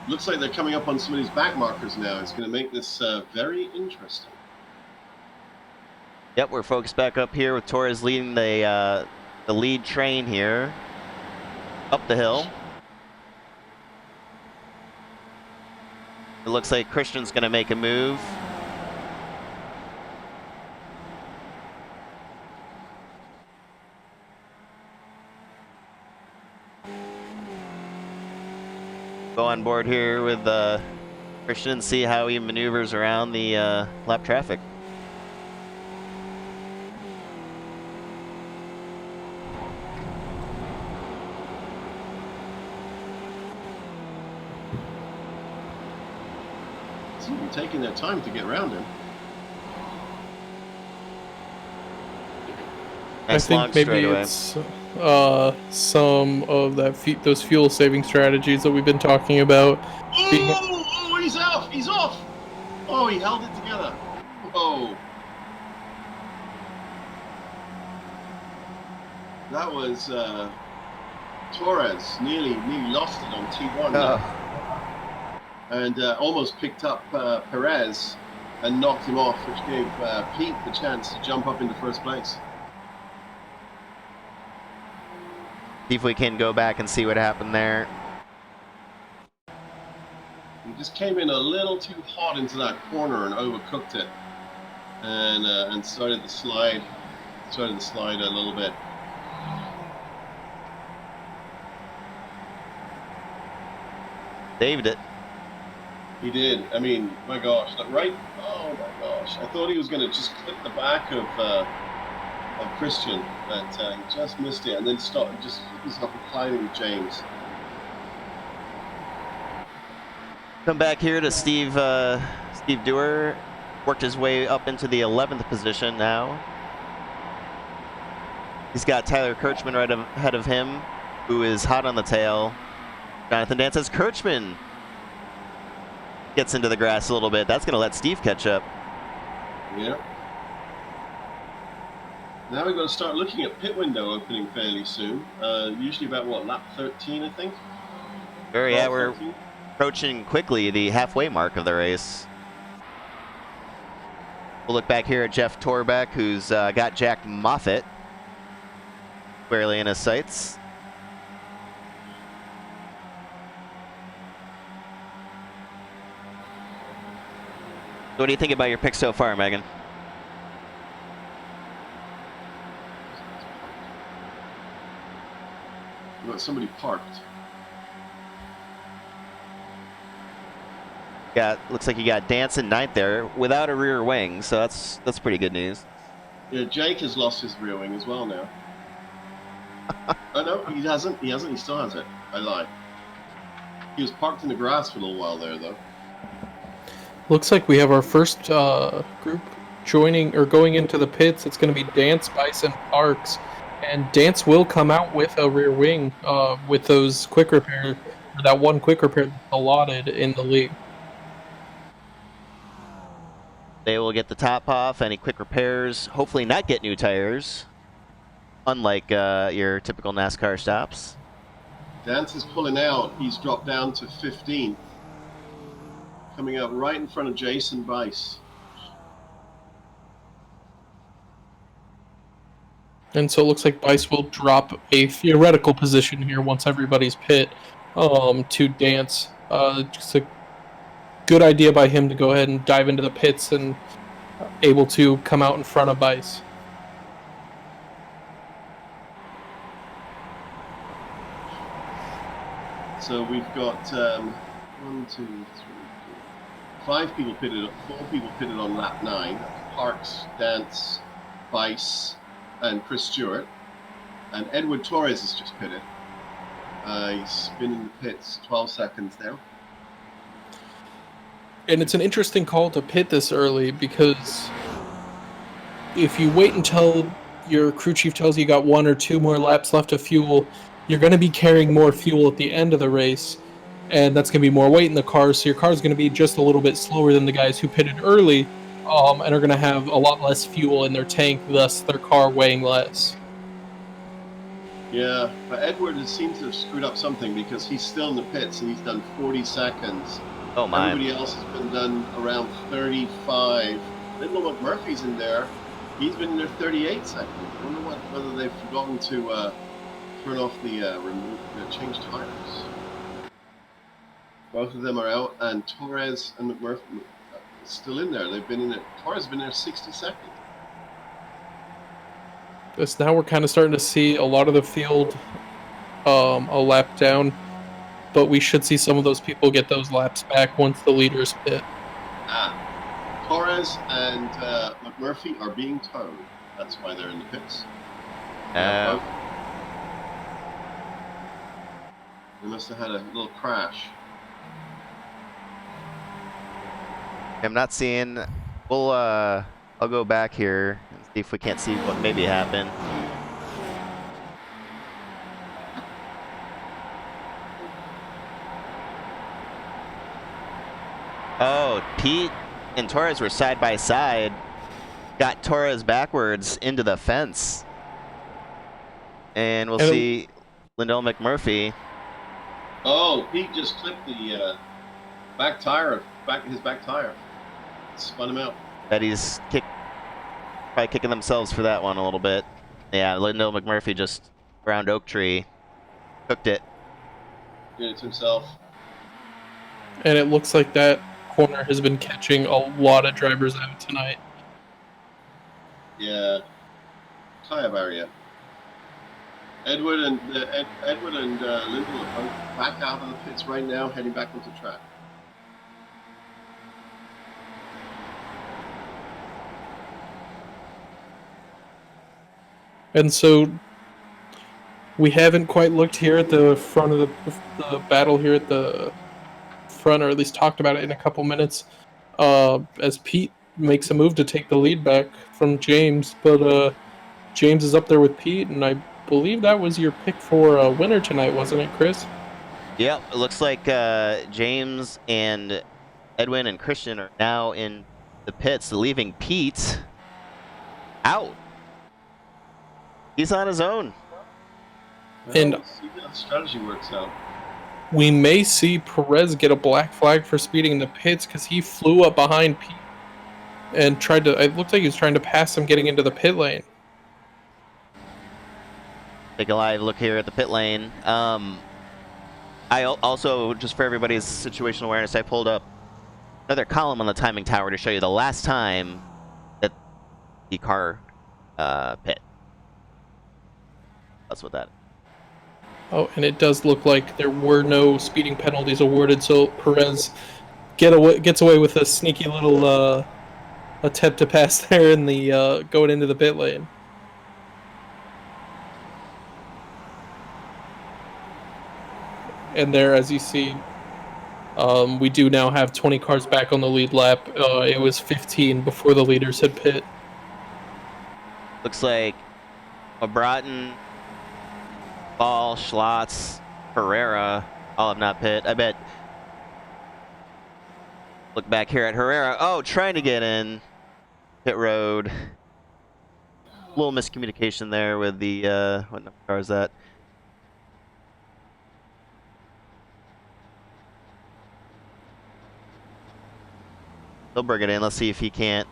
Looks like they're coming up on somebody's back markers now. It's going to make this very interesting. Yep, we're focused back up here with Torres leading the lead train here up the hill. It looks like Christian's going to make a move. Go on board here with Christian and see how he maneuvers around the lap traffic. Seem to be taking their time to get around him. Nice I think long maybe straightaway. it's some of those fuel saving strategies that we've been talking about. Oh, he's off! He's off! Oh, he held it together. Oh. That was Torres nearly lost it on T1 there. And almost picked up Perez and knocked him off, which gave Pete the chance to jump up into first place. See if we can go back and see what happened there. He just came in a little too hot into that corner and overcooked it, and started the slide a little bit. Saved it. He did. I mean, my gosh, right? Oh my gosh! I thought he was going to just clip the back of Christian, but he just missed it, and then just hit himself colliding with James. Come back here to Steve Dewar. Worked his way up into the 11th position now. He's got Tyler Kirchman right ahead of him, who is hot on the tail. Jonathan Dance says Kirchman gets into the grass a little bit. That's going to let Steve catch up. Yeah. Now we've got to start looking at pit window opening fairly soon. Usually about, what, lap 13, I think? Yeah, 12, we're 13? approaching quickly the halfway mark of the race. We'll look back here at Jeff Torbeck, who's got Jack Moffitt squarely in his sights. What do you think about your pick so far, Megan? You got somebody parked. Looks like you got Dance in ninth there without a rear wing, so that's pretty good news. Yeah, Jake has lost his rear wing as well now. Oh no, he hasn't. He still has it. I lied. He was parked in the grass for a little while there, though. Looks like we have our first group joining or going into the pits. It's going to be Dance, Bison, Parks, and Dance will come out with a rear wing with those quick repair, or that one quick repair that's allotted in the league. They will get the top off, any quick repairs, hopefully not get new tires, unlike your typical NASCAR stops. Dance is pulling out. He's dropped down to 15. Coming up right in front of Jason Bice. And so it looks like Bice will drop a theoretical position here once everybody's pit to Dance. Just a good idea by him to go ahead and dive into the pits and able to come out in front of Bice. So we've got 1, 2, 3, 4, 5 people pitted, 4 people pitted on lap 9. Parks, Dance, Bice, and Chris Stewart. And Edward Torres has just pitted. He's been in the pits 12 seconds now. And it's an interesting call to pit this early because if you wait until your crew chief tells you got 1 or 2 more laps left of fuel, you're going to be carrying more fuel at the end of the race, and that's going to be more weight in the car, so your car is going to be just a little bit slower than the guys who pitted early, and are going to have a lot less fuel in their tank, thus their car weighing less. Yeah, but Edward seems to have screwed up something because he's still in the pits and he's done 40 seconds. Oh my. Everybody else has been done around 35. Little McMurphy's in there. He's been in there 38 seconds. I wonder whether they've forgotten to turn off change tires. Both of them are out, and Torres and McMurphy still in there. They've been in it. Torres has been there 60 seconds. So now we're kind of starting to see a lot of the field a lap down, but we should see some of those people get those laps back once the leaders pit. Torres and McMurphy are being towed. That's why they're in the pits. They must have had a little crash. I'm not seeing. We'll I'll go back here and see if we can't see what maybe happened. Oh, Pete and Torres were side by side. Got Torres backwards into the fence. And we'll see Lindell McMurphy. Oh, Pete just clipped the back tire, his back tire. Spun him out. Bet he's probably kicking themselves for that one a little bit. Yeah, Lindell McMurphy just around Oak Tree. Cooked it. Did it to himself. And it looks like that corner has been catching a lot of drivers out tonight. Yeah. Tire barrier. Edward and Lindell are both back out of the pits right now, heading back onto track. And so we haven't quite looked here at the front of the battle here at the front, or at least talked about it in a couple minutes, as Pete makes a move to take the lead back from James. But James is up there with Pete, and I believe that was your pick for a winner tonight, wasn't it, Chris? Yep, it looks like James and Edwin and Christian are now in the pits, leaving Pete out. He's on his own. And see how the strategy works out. We may see Perez get a black flag for speeding in the pits because he flew up behind Pete and tried to. It looked like he was trying to pass him getting into the pit lane. Take a live look here at the pit lane. I also, just for everybody's situational awareness, I pulled up another column on the timing tower to show you the last time that the car pit. That's what that is. Oh, and it does look like there were no speeding penalties awarded, so Perez gets away with a sneaky little attempt to pass there in the going into the pit lane. And there, as you see, we do now have 20 cars back on the lead lap. It was 15 before the leaders had pit. Looks like Broughton, Ball, Schlotz, Herrera all have not pit. I bet. Look back here at Herrera. Oh, trying to get in pit road. A little miscommunication there with the what number car is that? He'll bring it in. Let's see if he can't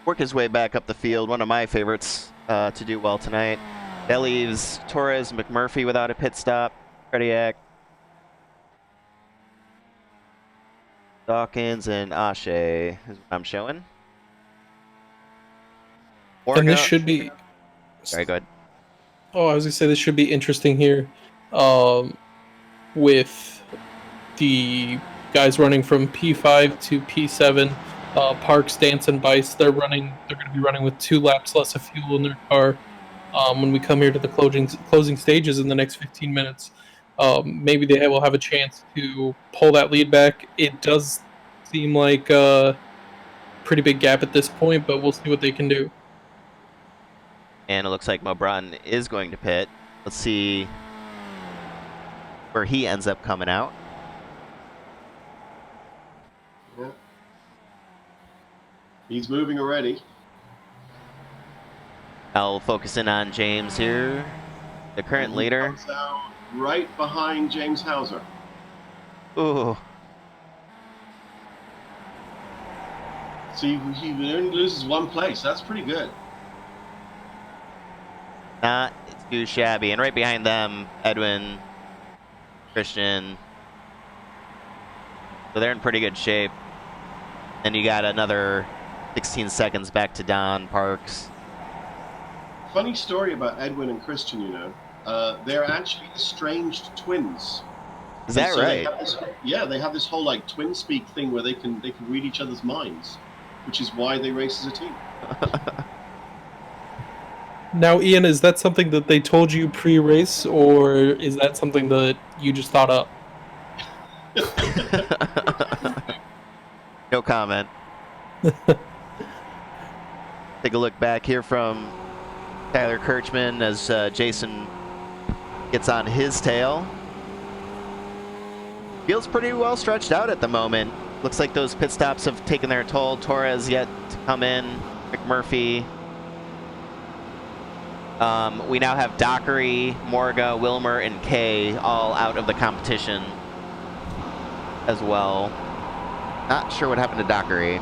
work his way back up the field. One of my favorites to do well tonight. That leaves Torres, McMurphy without a pit stop. Krediak, Dawkins, and Ashe is what I'm showing. And this should be... Sorry, go ahead. Oh, I was going to say this should be interesting here. With the guys running from P5 to P7, Parks, Dance, and Bice, they're going to be running with 2 laps less of fuel in their car. when we come here to the closing stages in the next 15 minutes. Maybe they will have a chance to pull that lead back. It does seem like a pretty big gap at this point, but we'll see what they can do. And it looks like Mo Broughton is going to pit. Let's see where he ends up coming out. Yeah. He's moving already. I'll focus in on James here, the current leader. Comes out right behind James Hauser. Ooh. So he only loses one place. That's pretty good. Not too shabby. And right behind them, Edwin, Christian. So they're in pretty good shape. Then you got another 16 seconds back to Don Parks. Funny story about Edwin and Christian, you know. They're actually estranged twins. Is that so right? They have this whole like twin speak thing where they can read each other's minds, which is why they race as a team. Now, Ian, is that something that they told you pre-race, or is that something that you just thought up? No comment. Take a look back here from Tyler Kirchman as Jason gets on his tail. Feels pretty well stretched out at the moment. Looks like those pit stops have taken their toll. Torres yet to come in. McMurphy. We now have Dockery, Morga, Wilmer, and Kay all out of the competition as well. Not sure what happened to Dockery.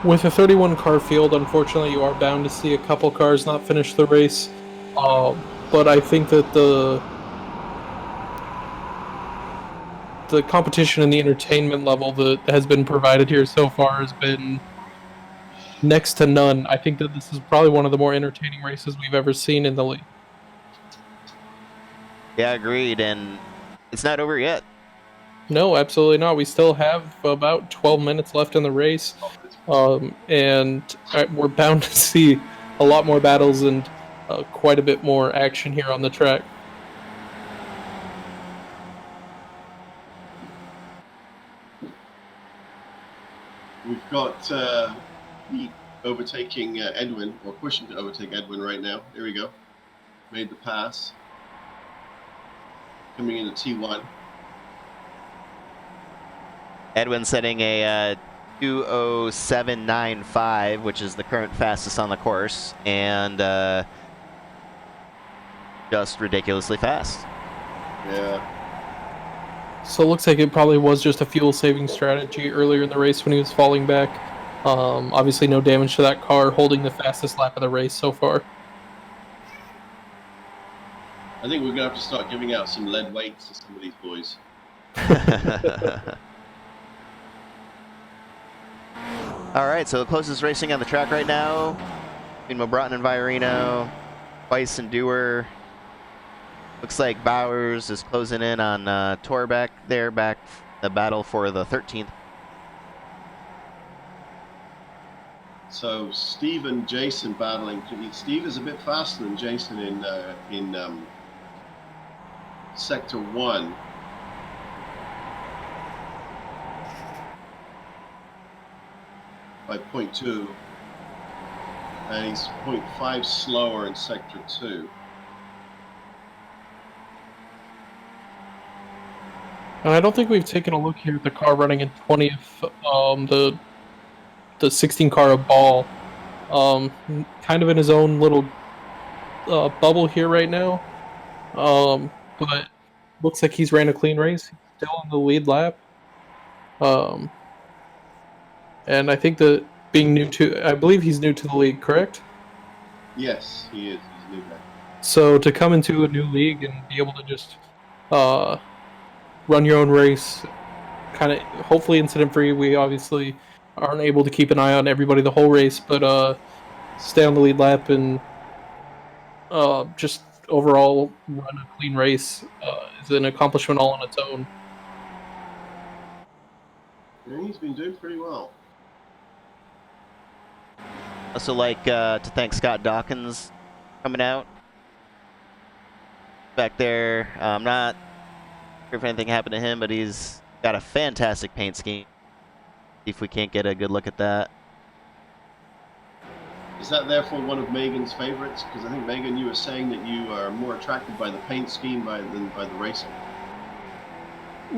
With a 31 car field, unfortunately, you are bound to see a couple cars not finish the race. But I think that the competition and the entertainment level that has been provided here so far has been next to none. I think that this is probably one of the more entertaining races we've ever seen in the league. Yeah, agreed. And it's not over yet. No, absolutely not. We still have about 12 minutes left in the race. And we're bound to see a lot more battles and quite a bit more action here on the track. We've got Pete overtaking Edwin, or pushing to overtake Edwin right now. Here we go. Made the pass. Coming into T1. Edwin setting a 2:07.95, which is the current fastest on the course, and just ridiculously fast. Yeah. So it looks like it probably was just a fuel-saving strategy earlier in the race when he was falling back. Obviously no damage to that car, holding the fastest lap of the race so far. I think we're going to have to start giving out some lead weights to some of these boys. All right, so the closest racing on the track right now between Mo Broughton and Viorino, Weiss and Dewar. Looks like Bowers is closing in on Torbeck there, back the battle for the 13th. So Steve and Jason battling. Steve is a bit faster than Jason in Sector 1. By 0.2. And he's 0.5 slower in Sector 2. And I don't think we've taken a look here at the car running in 20th, the 16 car of Ball. Kind of in his own little bubble here right now. But looks like he's ran a clean race. He's still in the lead lap. And I think that being new to, I believe he's new to the league, correct? Yes, he is. He's new there. So to come into a new league and be able to just run your own race, kind of hopefully incident free. We obviously aren't able to keep an eye on everybody the whole race, but stay on the lead lap and just overall run a clean race is an accomplishment all on its own. Yeah, he's been doing pretty well. Also like to thank Scott Dawkins coming out back there. I'm not sure if anything happened to him, but he's got a fantastic paint scheme. See if we can't get a good look at that. Is that therefore one of Meghan's favorites? Because I think, Meghan, you were saying that you are more attracted by the paint scheme than by the racing.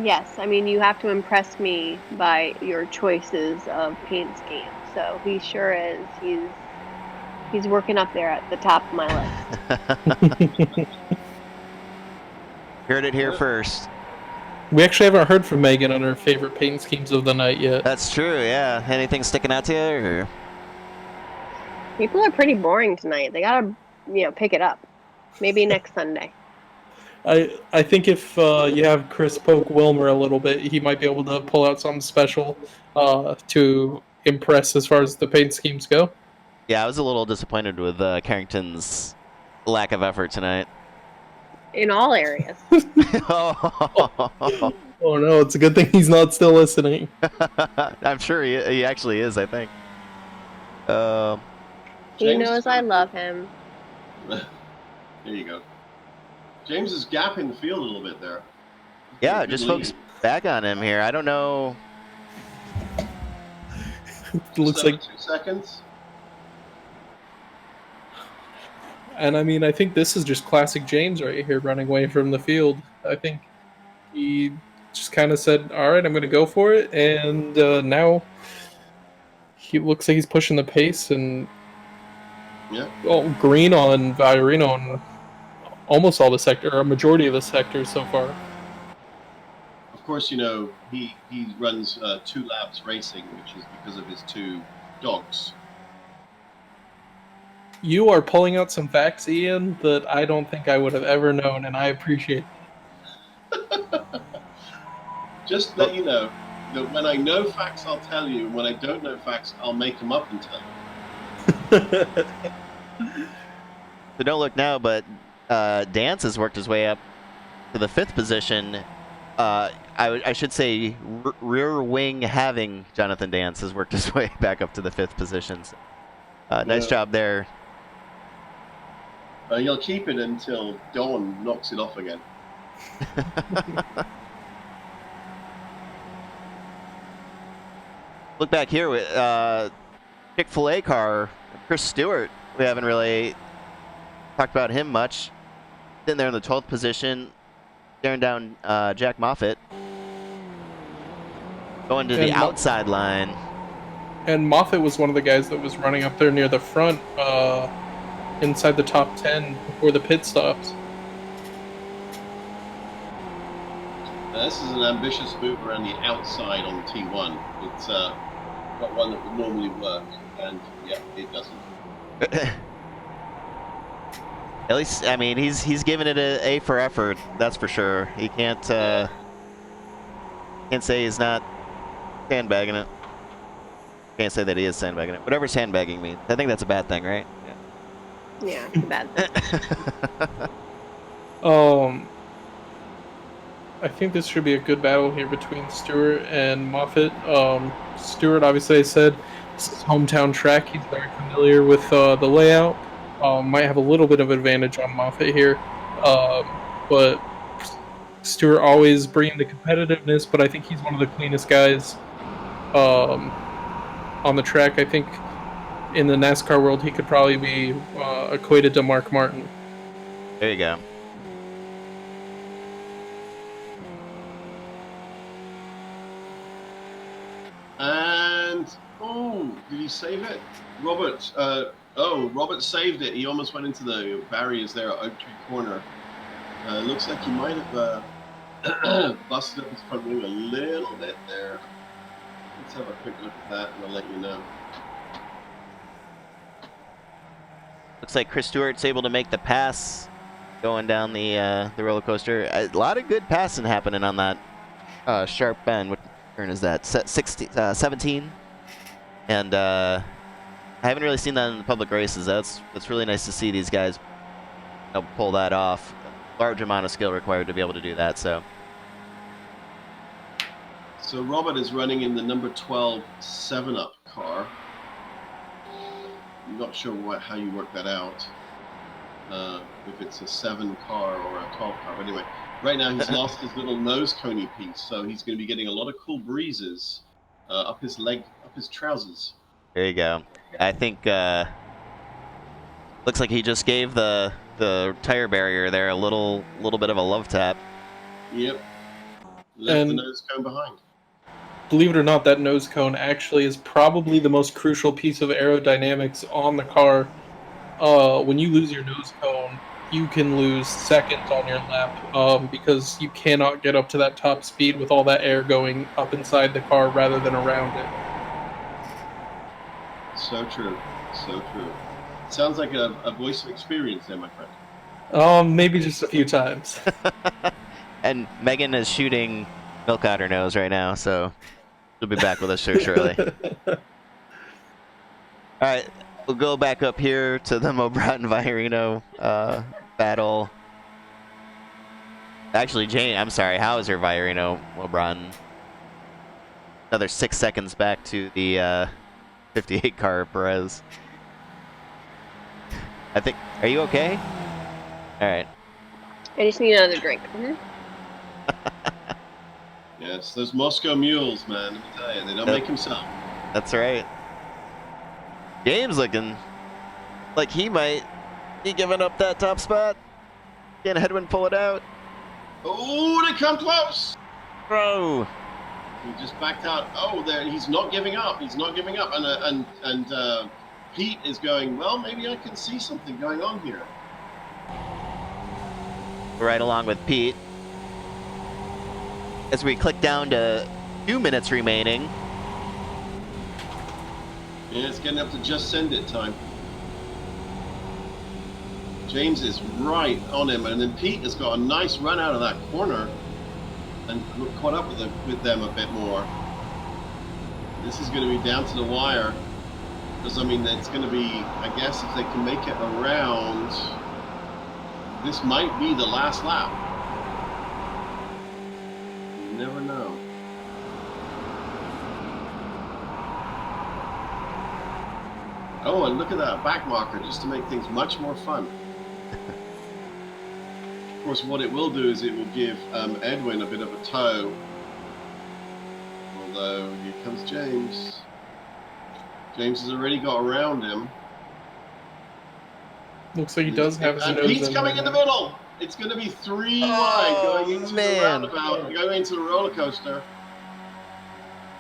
Yes, I mean, you have to impress me by your choices of paint scheme. So he sure is. He's working up there at the top of my list. Heard it here first. We actually haven't heard from Meghan on her favorite paint schemes of the night yet. That's true, yeah. Anything sticking out to you? Or? People are pretty boring tonight. They gotta, pick it up. Maybe next Sunday. I think if you have Chris poke Wilmer a little bit, he might be able to pull out something special to impress as far as the paint schemes go. Yeah, I was a little disappointed with Carrington's lack of effort tonight. In all areas. Oh no, it's a good thing he's not still listening. I'm sure he actually is, I think. He knows I love him. There you go. James is gapping the field a little bit there. Yeah, just focus back on him here. I don't know. It looks like 2 seconds. And I mean, I think this is just classic James right here running away from the field. I think he just kind of said, all right, I'm going to go for it. And now he looks like he's pushing the pace and green on VIR on almost all the sector, or a majority of the sectors so far. Of course, he runs 2 laps racing, which is because of his 2 dogs. You are pulling out some facts, Ian, that I don't think I would have ever known, and I appreciate it. Just let you know that when I know facts, I'll tell you, and when I don't know facts, I'll make them up and tell you. So don't look now, but Dance has worked his way up to the 5th position. I should say rear wing having Jonathan Dance has worked his way back up to the 5th position. So, nice job there. You'll keep it until Dawn knocks it off again. Look back here with Chick-fil-A car, Chris Stewart. We haven't really talked about him much. Sitting there in the 12th position, staring down Jack Moffitt. Going to the outside line. And Moffitt was one of the guys that was running up there near the front, inside the top 10 before the pit stops. This is an ambitious move around the outside on T1. It's not one that would normally work, and yeah, it doesn't. At least, I mean, he's giving it an A for effort. That's for sure. He can't say he's not sandbagging it. Can't say that he is sandbagging it. Whatever sandbagging means. I think that's a bad thing, right? Yeah, it's a bad thing. I think this should be a good battle here between Stewart and Moffitt. Stewart, obviously, I said, it's his hometown track. He's very familiar with the layout. Might have a little bit of advantage on Moffitt here. But Stewart always bringing the competitiveness, but I think he's one of the cleanest guys on the track. I think in the NASCAR world, he could probably be equated to Mark Martin. There you go. And, did he save it? Robert saved it. He almost went into the barriers there at Oak Tree Corner. Looks like he might have busted up his front wing a little bit there. Let's have a quick look at that and I'll let you know. Looks like Chris Stewart's able to make the pass going down the roller coaster. A lot of good passing happening on that sharp bend. What turn is that? 17? And I haven't really seen that in the public races. That's really nice to see these guys pull that off. Large amount of skill required to be able to do that. So Robert is running in the number 12 7-Up car. I'm not sure how you work that out. If it's a 7 car or a 12 car. But anyway, right now he's lost his little nose coney piece, so he's going to be getting a lot of cool breezes up his trousers. There you go. I think looks like he just gave the tire barrier there a little bit of a love tap. Yep. Left the And nose cone behind. believe it or not, that nose cone actually is probably the most crucial piece of aerodynamics on the car. When you lose your nose cone, you can lose seconds on your lap because you cannot get up to that top speed with all that air going up inside the car rather than around it. So true. So true. Sounds like a voice of experience there, my friend. Maybe just a few times. And Meghan is shooting milk out her nose right now, so she'll be back with us shortly. All right, we'll go back up here to the Mobrat and Virino battle. Actually, Jane, I'm sorry, Hauser, Virino, Mobrat. Another 6 seconds back to the 58 car Perez. I think. Are you okay? All right. I just need another drink. Yes, those Moscow mules, man. Let me tell you, they don't make them stop. That's right. James looking like he might be giving up that top spot. Can Edwin pull it out? Oh, they come close. Bro. He just backed out. Oh, there. He's not giving up. He's not giving up. And Pete is going, well, maybe I can see something going on here. Right along with Pete. As we click down to 2 minutes remaining. Yeah, it's getting up to just send it time. James is right on him, and then Pete has got a nice run out of that corner and caught up with them a bit more. This is going to be down to the wire. Because, I mean, it's going to be, I guess, if they can make it around, this might be the last lap. You never know. Oh, and look at that back marker, just to make things much more fun. Of course, what it will do is it will give Edwin a bit of a tow. Although, here comes James. James has already got around him. Looks like he does have his And nose Pete's in coming in the middle. It's going to be 3 wide going into the roundabout, going into the roller coaster.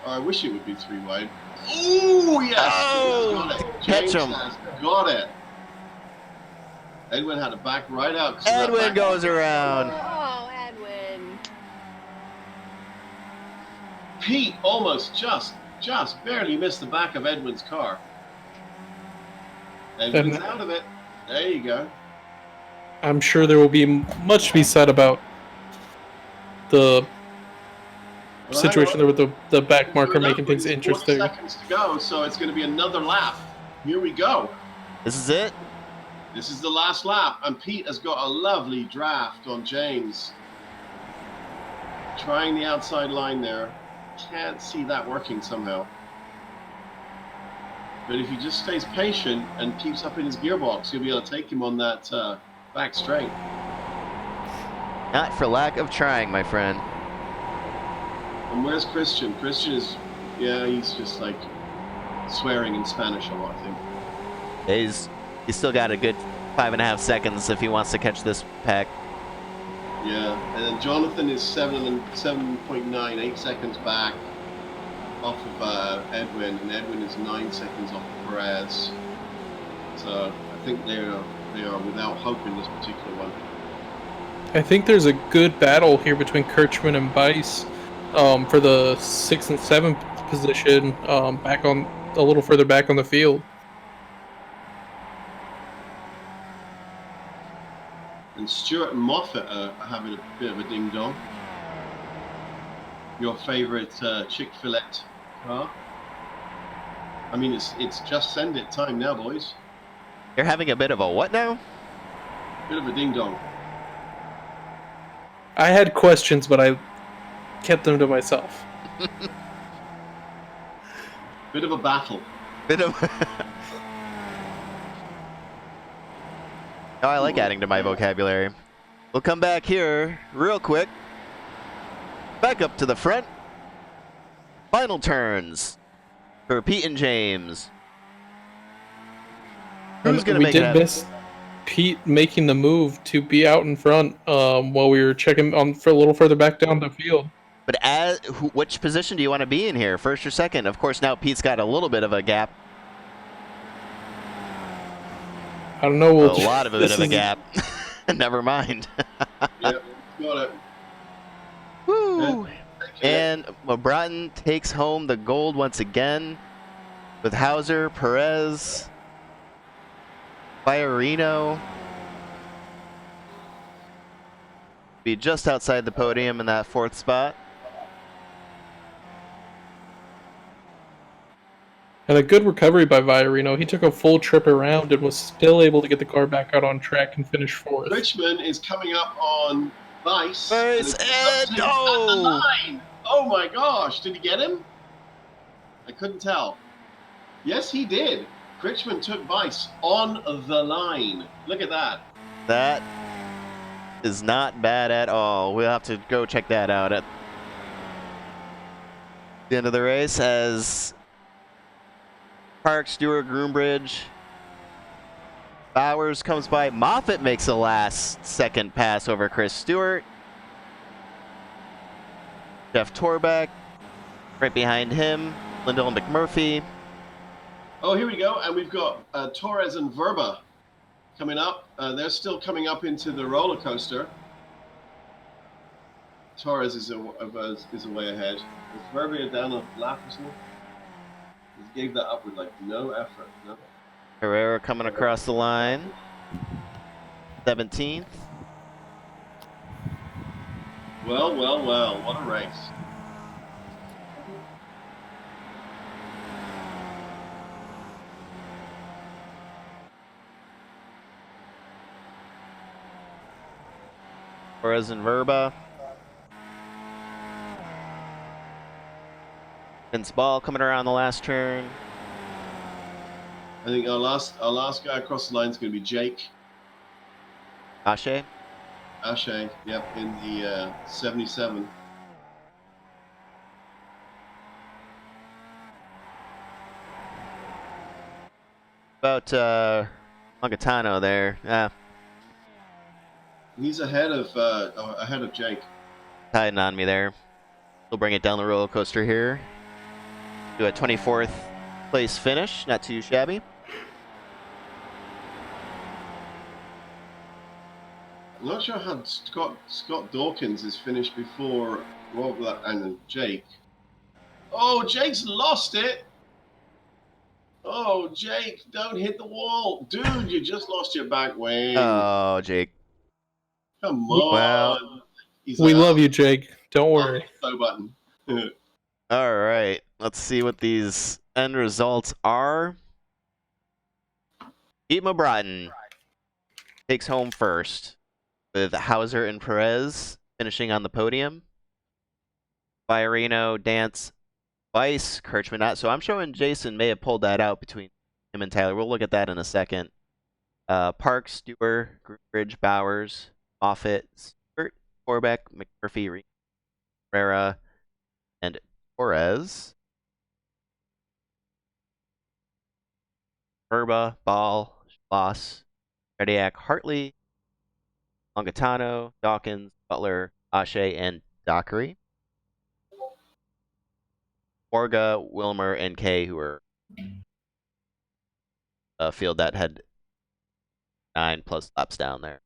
Oh, I wish it would be 3 wide. Oh, yes! Oh, James got it. catch James him. has got it. Edwin had to back right out. Edwin goes around. Oh, Edwin. Pete almost just barely missed the back of Edwin's car. Edwin's out of it. There you go. I'm sure there will be much to be said about the situation there with the back marker making things interesting. 40 seconds to go, so it's going to be another lap. Here we go. This is it? This is the last lap, and Pete has got a lovely draft on James. Trying the outside line there. Can't see that working somehow. But if he just stays patient and keeps up in his gearbox, he'll be able to take him on that back straight. Not for lack of trying, my friend. And where's Christian? Christian is, yeah, he's just like swearing in Spanish a lot, I think. He's still got a good 5.5 seconds if he wants to catch this pack. Yeah, and then Jonathan is 7.9, 8 seconds back off of Edwin, and Edwin is 9 seconds off of Perez. So I think they are without hope in this particular one. I think there's a good battle here between Kirchman and Bice for the 6th and 7th position, back on a little further back on the field. And Stewart and Moffat are having a bit of a ding dong. Your favorite Chick-fil-A car? I mean, it's just send it time now, boys. You're having a bit of a what now? Bit of a ding dong. I had questions, but I kept them to myself. Bit of a battle. Bit of. Oh, I like adding to my vocabulary. We'll come back here real quick. Back up to the front. Final turns for Pete and James. Who's going to we make it did happen? miss Pete making the move to be out in front while we were checking on for a little further back down the field. But which position do you want to be in here, first or second? Of course, now Pete's got a little bit of a gap. I don't know. A lot of a bit of a gap. Never mind. Yep, got it. Woo! Yeah. And Broughton takes home the gold once again with Hauser, Perez, Fiorino. Be just outside the podium in that 4th spot. And a good recovery by Viorino. He took a full trip around and was still able to get the car back out on track and finish 4th. Richmond is coming up on Vice. Vice and at the line. Oh my gosh, did he get him? I couldn't tell. Yes, he did. Richmond took Vice on the line. Look at that. That is not bad at all. We'll have to go check that out at the end of the race as Park, Stewart, Groombridge, Bowers comes by. Moffitt makes a last-second pass over Chris Stewart. Jeff Torbeck right behind him. Lyndall McMurphy. Oh, here we go. And we've got Torres and Verba coming up. They're still coming up into the roller coaster. Torres is a way ahead. Is Verba down a lap or something? He gave that up with like no effort. No. Herrera coming across the line. 17th. Well, well, well. What a race. Torres and Verba. Vince Ball coming around the last turn. I think our last guy across the line is going to be Jake Ashe. Ashe. Yep, in the 77. About Montano there. He's ahead of Jake. Hiding on me there. We'll bring it down the roller coaster here. Do a 24th place finish. Not too shabby. I'm not sure how Scott Dawkins is finished before and Jake. Oh, Jake's lost it. Oh, Jake, don't hit the wall. Dude, you just lost your back wing. Oh, Jake. Come on. Well, we love you, Jake. Don't worry. So button. All right. Let's see what these end results are. Ema Broughton takes home first with Hauser and Perez finishing on the podium. Fiorino, Dance, Weiss, Kirchman not. So I'm showing Jason may have pulled that out between him and Tyler. We'll look at that in a second. Park, Stewart, Groombridge, Bowers, Moffitt, Stewart, Corbeck, McMurphy, Herrera, and Torres. Verba, Ball, Schloss, Rediak, Hartley, Longatano, Dawkins, Butler, Ashe, and Dockery. Morga, Wilmer, and Kay, who are a field that had 9+ laps down there.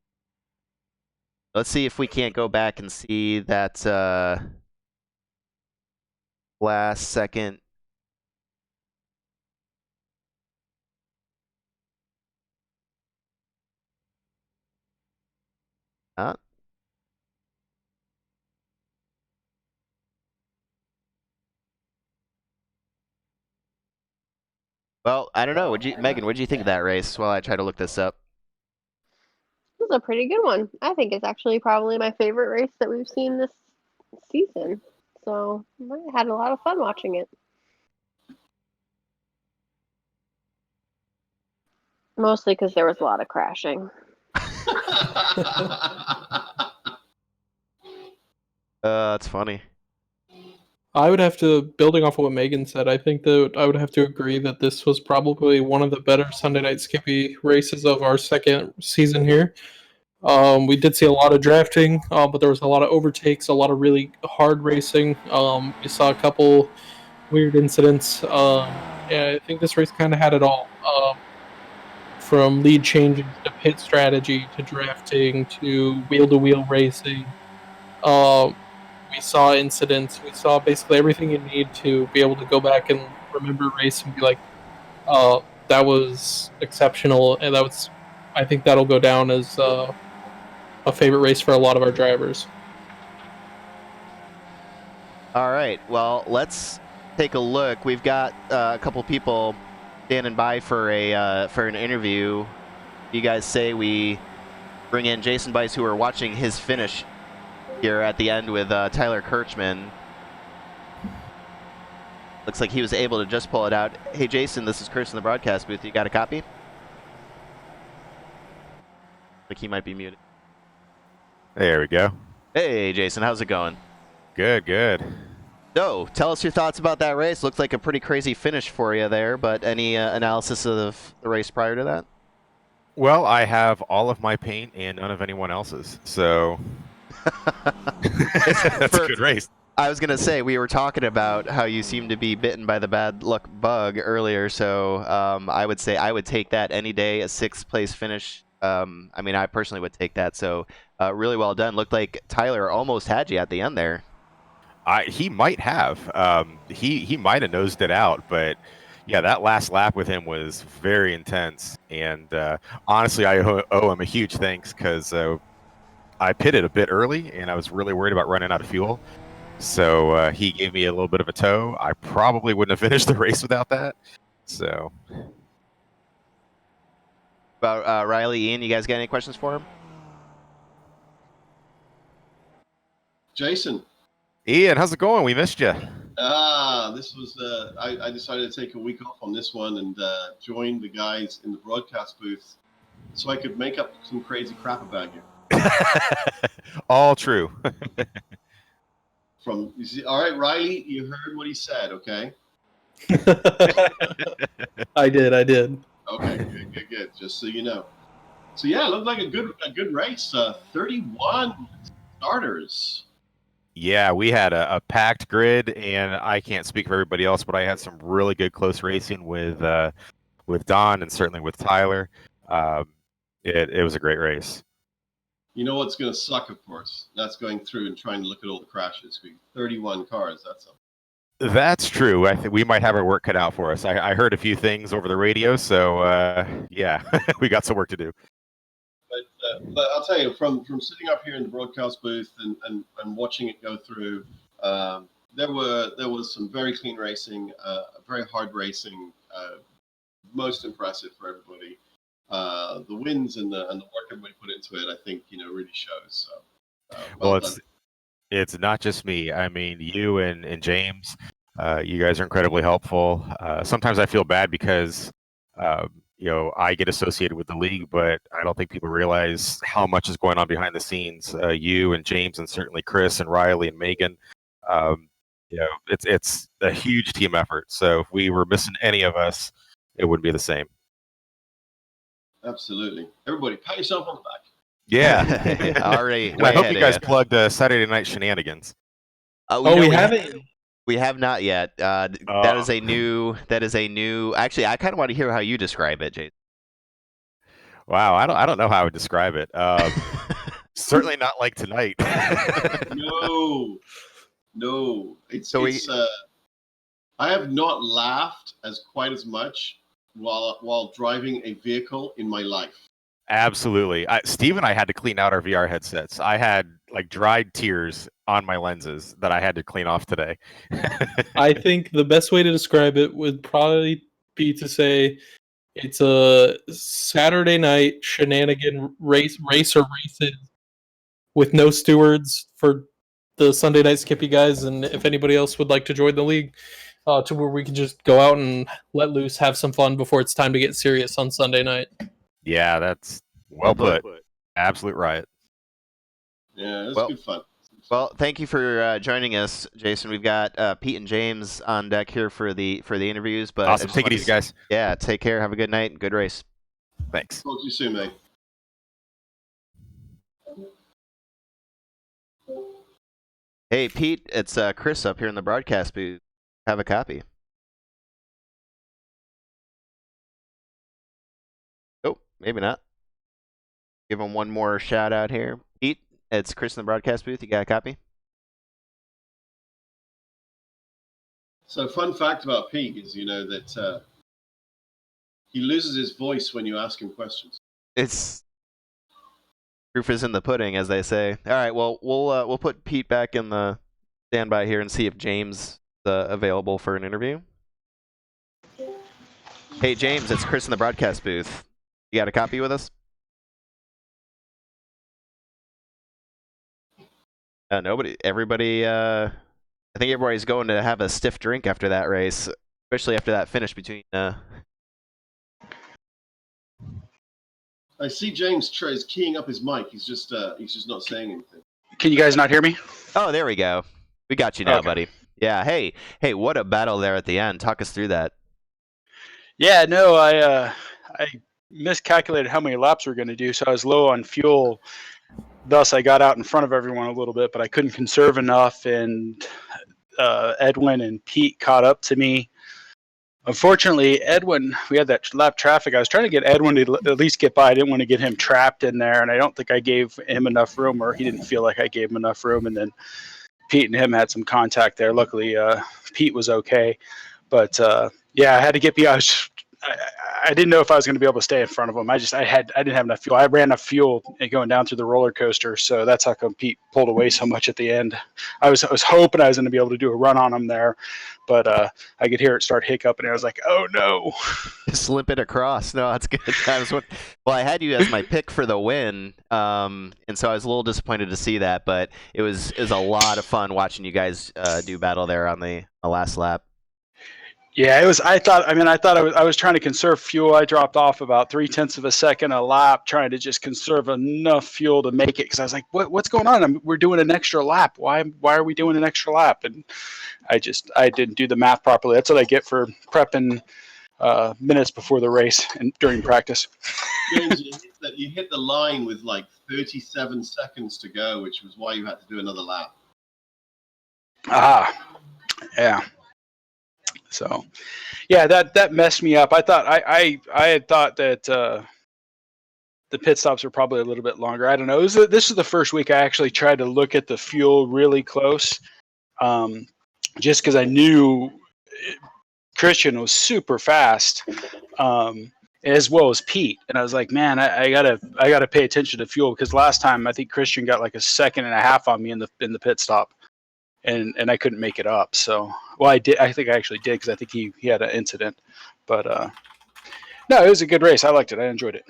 Let's see if we can't go back and see that last second. Well, I don't know. Meghan, what'd you think of that race while I try to look this up? This is a pretty good one. I think it's actually probably my favorite race that we've seen this season. So I had a lot of fun watching it. Mostly because there was a lot of crashing. That's funny. I would have to, building off of what Megan said, I think that I would have to agree that this was probably one of the better Sunday Night Skippy races of our second season here. We did see a lot of drafting, but there was a lot of overtakes, a lot of really hard racing. We saw a couple weird incidents. Yeah, I think this race kind of had it all. From lead changes to pit strategy to drafting to wheel racing. Um, we saw incidents. We saw basically everything you need to be able to go back and remember a race and be like, that was exceptional. And that was, I think that'll go down as a favorite race for a lot of our drivers. All right. Well, let's take a look. We've got a couple people standing by for an interview. You guys say we bring in Jason Bice, who are watching his finish here at the end with Tyler Kirchman. Looks like he was able to just pull it out. Hey, Jason, this is Chris in the broadcast booth. You got a copy? Like he might be muted. There we go. Hey, Jason, how's it going? Good, good. So, tell us your thoughts about that race. Looked like a pretty crazy finish for you there, but any analysis of the race prior to that? Well, I have all of my paint and none of anyone else's, so that's a good race. I was gonna say, we were talking about how you seem to be bitten by the bad luck bug earlier, so I would say I would take that any day. A 6th place finish. I mean, I personally would take that. So really well done. Looked like Tyler almost had you at the end there. He might have. He might have nosed it out, but yeah, that last lap with him was very intense. And honestly, I owe him a huge thanks because I pitted a bit early, and I was really worried about running out of fuel. So he gave me a little bit of a tow. I probably wouldn't have finished the race without that. So. About Riley, Ian, you guys got any questions for him? Jason. Ian, how's it going? We missed you. This was I decided to take a week off on this one and join the guys in the broadcast booth so I could make up some crazy crap about you. All true. All right, Riley, you heard what he said, okay? I did. Okay, good. Just so you know. So yeah, it looked like a good race. 31 starters. Yeah, we had a packed grid, and I can't speak for everybody else, but I had some really good close racing with Don and certainly with Tyler. It was a great race. You know what's going to suck, of course? That's going through and trying to look at all the crashes. 31 cars. That's true. I think we might have our work cut out for us. I heard a few things over the radio, so yeah, we got some work to do. But I'll tell you, from sitting up here in the broadcast booth and watching it go through, there was some very clean racing, very hard racing, most impressive for everybody. The wins and the work everybody put into it, I think, really shows. So, well done. It's not just me. I mean, you and James, you guys are incredibly helpful. Sometimes I feel bad because I get associated with the league, but I don't think people realize how much is going on behind the scenes. You and James, and certainly Chris and Riley and Meghan. It's a huge team effort. So if we were missing any of us, it wouldn't be the same. Absolutely. Everybody, pat yourself on the back. Yeah. Already. I hope you guys plugged Saturday Night Shenanigans. We haven't. We have not yet. That is a new. Actually, I kind of want to hear how you describe it, Jason. Wow, I don't know how I would describe it. Certainly not like tonight. No. I have not laughed quite as much while driving a vehicle in my life. Absolutely. Steve and I had to clean out our VR headsets. I had dried tears on my lenses that I had to clean off today. I think the best way to describe it would probably be to say it's a Saturday night shenanigan races with no stewards for the Sunday Night Skippy guys, and if anybody else would like to join the league, to where we can just go out and let loose, have some fun before it's time to get serious on Sunday night. Yeah, that's well put. Absolute riot. Yeah, it was Well- good fun. Well, thank you for joining us, Jason. We've got Pete and James on deck here for the interviews. But Awesome. Take it easy, guys. Yeah, take care. Have a good night. Good race. Thanks. Talk to you soon, mate. Hey, Pete, it's Chris up here in the broadcast booth. Have a copy. Oh, maybe not. Give him one more shout out here. Pete, it's Chris in the broadcast booth. You got a copy? So, fun fact about Pete is, that he loses his voice when you ask him questions. It's proof is in the pudding, as they say. All right, well, we'll put Pete back in the standby here and see if James is available for an interview. Hey, James, it's Chris in the broadcast booth. You got a copy with us? Nobody. Everybody. I think everybody's going to have a stiff drink after that race, especially after that finish between. I see James is keying up his mic. He's just not saying anything. Can you guys not hear me? Oh, there we go. We got you now, Okay. buddy. Yeah. Hey, what a battle there at the end. Talk us through that. Yeah, no, I miscalculated how many laps we were going to do, so I was low on fuel. Thus, I got out in front of everyone a little bit, but I couldn't conserve enough, and Edwin and Pete caught up to me. Unfortunately, Edwin, we had that lap traffic. I was trying to get Edwin to at least get by. I didn't want to get him trapped in there, and I don't think I gave him enough room, or he didn't feel like I gave him enough room. And then Pete and him had some contact there. Luckily, Pete was okay. But yeah, I had to get behind. I didn't know if I was going to be able to stay in front of him. I didn't have enough fuel. I ran enough fuel going down through the roller coaster, so that's how come Pete pulled away so much at the end. I was hoping I was going to be able to do a run on him there, but I could hear it start hiccuping, and I was like, "Oh no!" Just limp it across. No, that's good. Well, I had you as my pick for the win, and so I was a little disappointed to see that, but it was a lot of fun watching you guys do battle there on the last lap. Yeah, it was. I thought I was trying to conserve fuel. I dropped off about 0.3 of a second a lap, trying to just conserve enough fuel to make it. Because I was like, "What's going on? We're doing an extra lap. Why are we doing an extra lap?" And I didn't do the math properly. That's what I get for prepping minutes before the race and during practice. James, you hit the line with like 37 seconds to go, which was why you had to do another lap. Yeah. So, yeah, that messed me up. I thought I had thought that the pit stops were probably a little bit longer. I don't know. This is the first week I actually tried to look at the fuel really close, just because I knew Christian was super fast, as well as Pete, and I was like, man, I gotta pay attention to fuel, because last time I think Christian got like a second and a half on me in the pit stop. And I couldn't make it up. So, well, I did. I think I actually did, because I think he had an incident. But no, it was a good race. I liked it. I enjoyed it.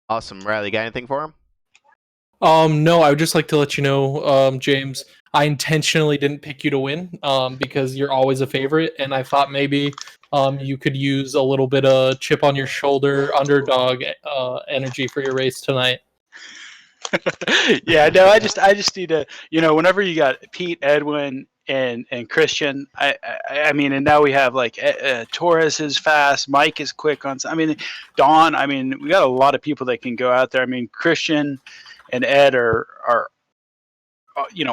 Awesome. Riley, got anything for him? No, I would just like to let you know, James, I intentionally didn't pick you to win, because you're always a favorite, and I thought maybe you could use a little bit of chip on your shoulder, underdog energy for your race tonight. Yeah, no, I just need to, whenever you got Pete, Edwin, and Christian, I mean, and now we have like Torres is fast, Mike is quick on. I mean, Don. I mean, we got a lot of people that can go out there. I mean, Christian and Ed are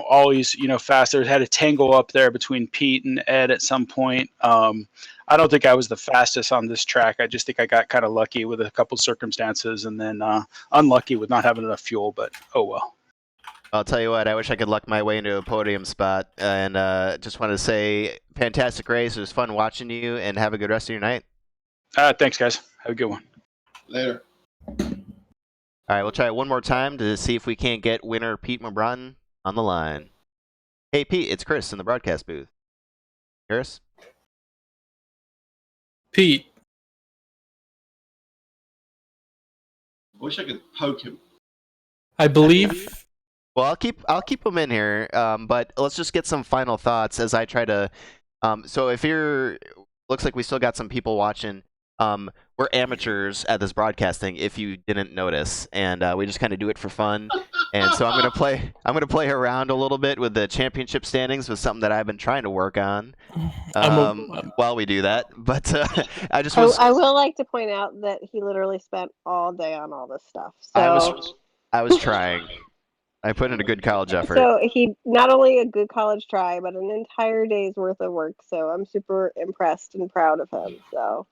always fast. There's had a tangle up there between Pete and Ed at some point. I don't think I was the fastest on this track. I just think I got kind of lucky with a couple circumstances, and then unlucky with not having enough fuel. But oh well. I'll tell you what, I wish I could luck my way into a podium spot, and just wanted to say, fantastic race. It was fun watching you, and have a good rest of your night. Thanks, guys. Have a good one. Later. All right, we'll try it one more time to see if we can't get winner Pete Mabron on the line. Hey, Pete, it's Chris in the broadcast booth. Chris? Pete. I wish I could poke him. I believe. Well, I'll keep him in here, but let's just get some final thoughts as I try to. So if looks like we still got some people watching. we're amateurs at this broadcasting. If you didn't notice, and we just kind of do it for fun. And so I'm gonna play around a little bit with the championship standings, with something that I've been trying to work on while we do that. But I just was I will like to point out that he literally spent all day on all this stuff. So I was trying. I put in a good college effort. So he not only a good college try, but an entire day's worth of work. So I'm super impressed and proud of him. So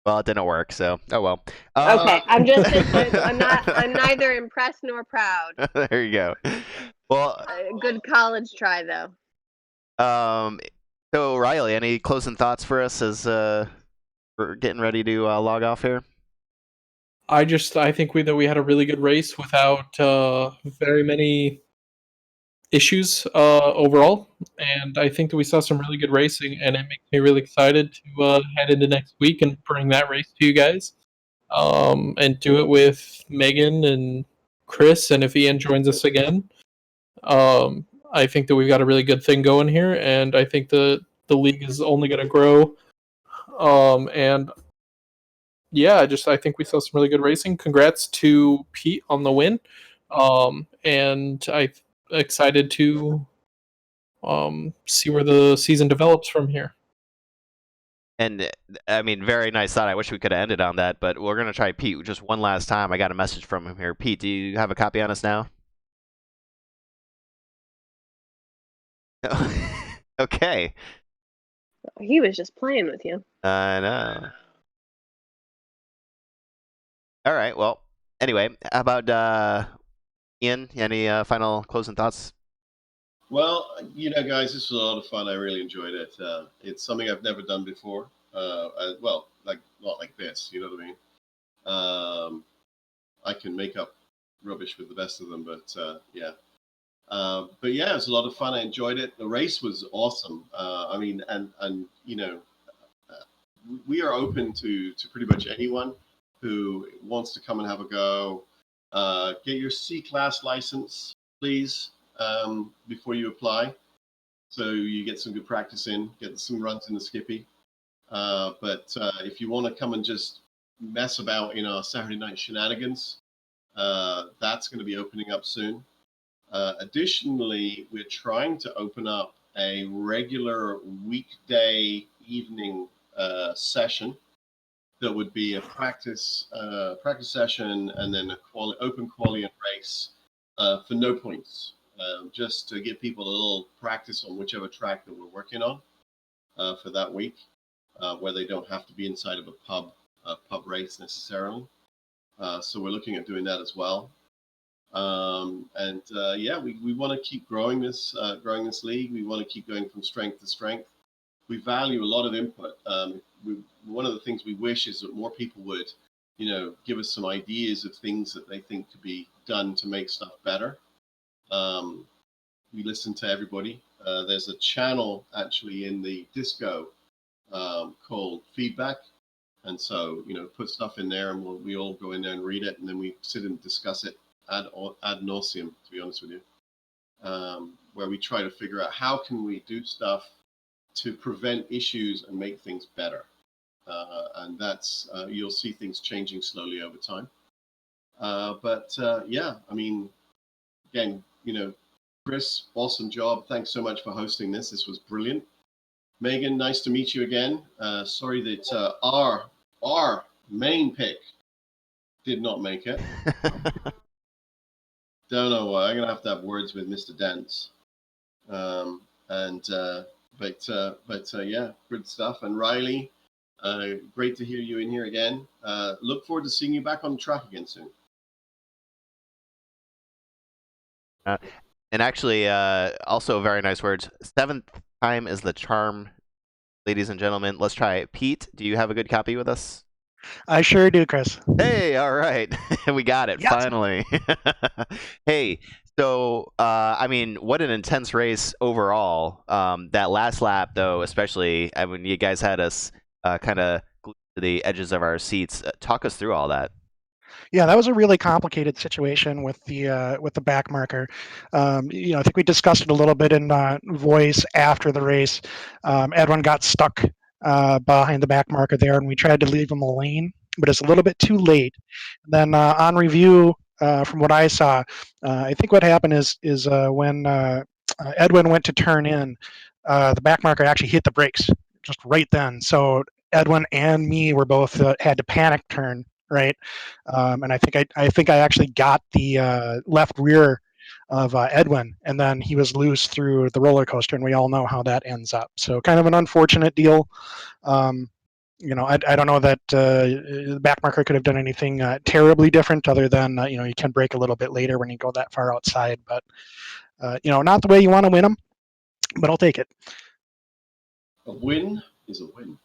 Well, it didn't work, so oh well. okay, I'm neither impressed nor proud. There you go. Well, A good college try though. So Riley, any closing thoughts for us as we're getting ready to log off here? I think we had a really good race without very many issues overall, and I think that we saw some really good racing, and it makes me really excited to head into next week and bring that race to you guys, and do it with Megan and Chris, and if Ian joins us again. I think that we've got a really good thing going here, and I think the league is only going to grow. And yeah, I think we saw some really good racing. Congrats to Pete on the win. And I'm excited to see where the season develops from here. And I mean, very nice thought. I wish we could have ended on that, but we're gonna try Pete just one last time. I got a message from him here. Pete, do you have a copy on us now? Okay. He was just playing with you. I know. All right. Well, anyway, how about Ian? Any final closing thoughts? Well, guys, this was a lot of fun. I really enjoyed it. It's something I've never done before. Well, not like this. You know what I mean? I can make up rubbish with the best of them, but yeah. But yeah, it was a lot of fun. I enjoyed it. The race was awesome. I mean, and we are open to pretty much anyone who wants to come and have a go. Get your C-class license, please, before you apply, so you get some good practice in, get some runs in the Skippy. But if you want to come and just mess about in our Saturday night shenanigans, that's going to be opening up soon. Additionally, we're trying to open up a regular weekday evening session that would be a practice session and then open quali and race for no points, just to give people a little practice on whichever track that we're working on for that week, where they don't have to be inside of a pub race necessarily. So we're looking at doing that as well. Yeah, we want to keep growing this league. We want to keep going from strength to strength. We value a lot of input. One of the things we wish is that more people would, give us some ideas of things that they think could be done to make stuff better. We listen to everybody. There's a channel actually in the Disco called Feedback. And so, put stuff in there and we all go in there and read it, and then we sit and discuss it ad nauseum, to be honest with you, where we try to figure out how can we do stuff to prevent issues and make things better. And that's, you'll see things changing slowly over time. Yeah, I mean, again, Chris, awesome job. Thanks so much for hosting this. This was brilliant. Meghan, nice to meet you again. Sorry that our main pick did not make it. Don't know why. I'm gonna have to have words with Mr. Dance. Yeah, good stuff. And Riley, great to hear you in here again. Look forward to seeing you back on the track again soon. And actually, also very nice words. 7th time is the charm, ladies and gentlemen. Let's try it. Pete, do you have a good copy with us? I sure do, Chris. Hey, all right. We got it, yes. Finally. Hey, so, I mean, what an intense race overall. That last lap, though, especially, I mean, you guys had us kind of glued to the edges of our seats. Talk us through all that. Yeah, that was a really complicated situation with the back marker. I think we discussed it a little bit in voice after the race. Everyone got stuck behind the back marker there, and we tried to leave him a lane, but it's a little bit too late. And then on review, from what I saw, I think what happened is when Edwin went to turn in, the back marker actually hit the brakes just right then. So Edwin and me were both had to panic turn, right? And I think I actually got the left rear of Edwin, and then he was loose through the roller coaster, and we all know how that ends up. So kind of an unfortunate deal. Um, I don't know that the backmarker could have done anything terribly different other than you can break a little bit later when you go that far outside, but not the way you want to win them, but I'll take it. A win is a win.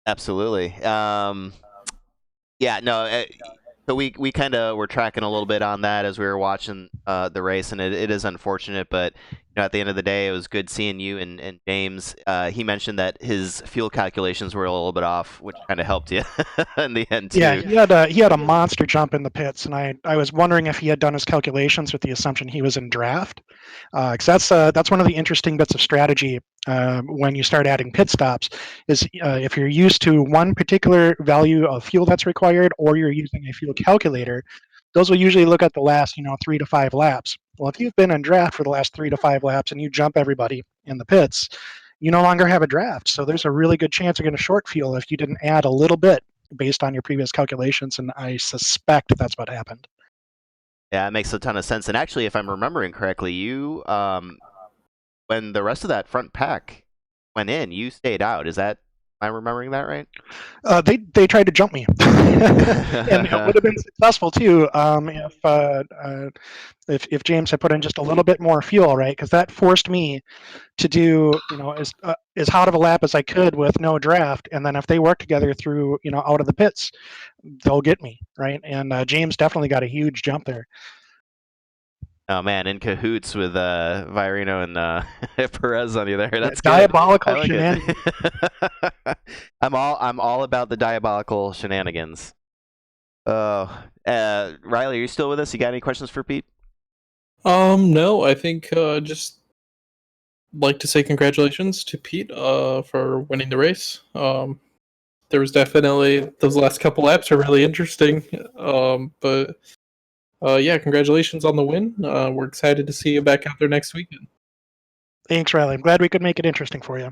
Absolutely. Yeah, no. So we kind of were tracking a little bit on that as we were watching the race, and it is unfortunate, but at the end of the day, it was good seeing you and James. He mentioned that his fuel calculations were a little bit off, which kind of helped you in the end too. Yeah, he had a monster jump in the pits, and I was wondering if he had done his calculations with the assumption he was in draft, because that's one of the interesting bits of strategy when you start adding pit stops. Is if you're used to one particular value of fuel that's required, or you're using a fuel calculator, those will usually look at the last 3 to 5 laps. Well, if you've been in draft for the last 3 to 5 laps and you jump everybody in the pits, you no longer have a draft. So there's a really good chance you're going to short fuel if you didn't add a little bit based on your previous calculations, and I suspect that's what happened. Yeah, it makes a ton of sense. And actually, if I'm remembering correctly, you when the rest of that front pack went in, you stayed out. Am I remembering that right? They tried to jump me, and it would have been successful too if James had put in just a little bit more fuel, right? Because that forced me to do as hot of a lap as I could with no draft, and then if they work together through out of the pits, they'll get me, right? And James definitely got a huge jump there. Oh man, in cahoots with Virino and Perez on you there. That's good. Diabolical I like shenanigans. it. I'm all about the diabolical shenanigans. Oh, Riley, are you still with us? You got any questions for Pete? No, I think just like to say congratulations to Pete for winning the race. There was definitely those last couple laps are really interesting. But yeah, congratulations on the win. We're excited to see you back out there next weekend. Thanks, Riley. I'm glad we could make it interesting for you.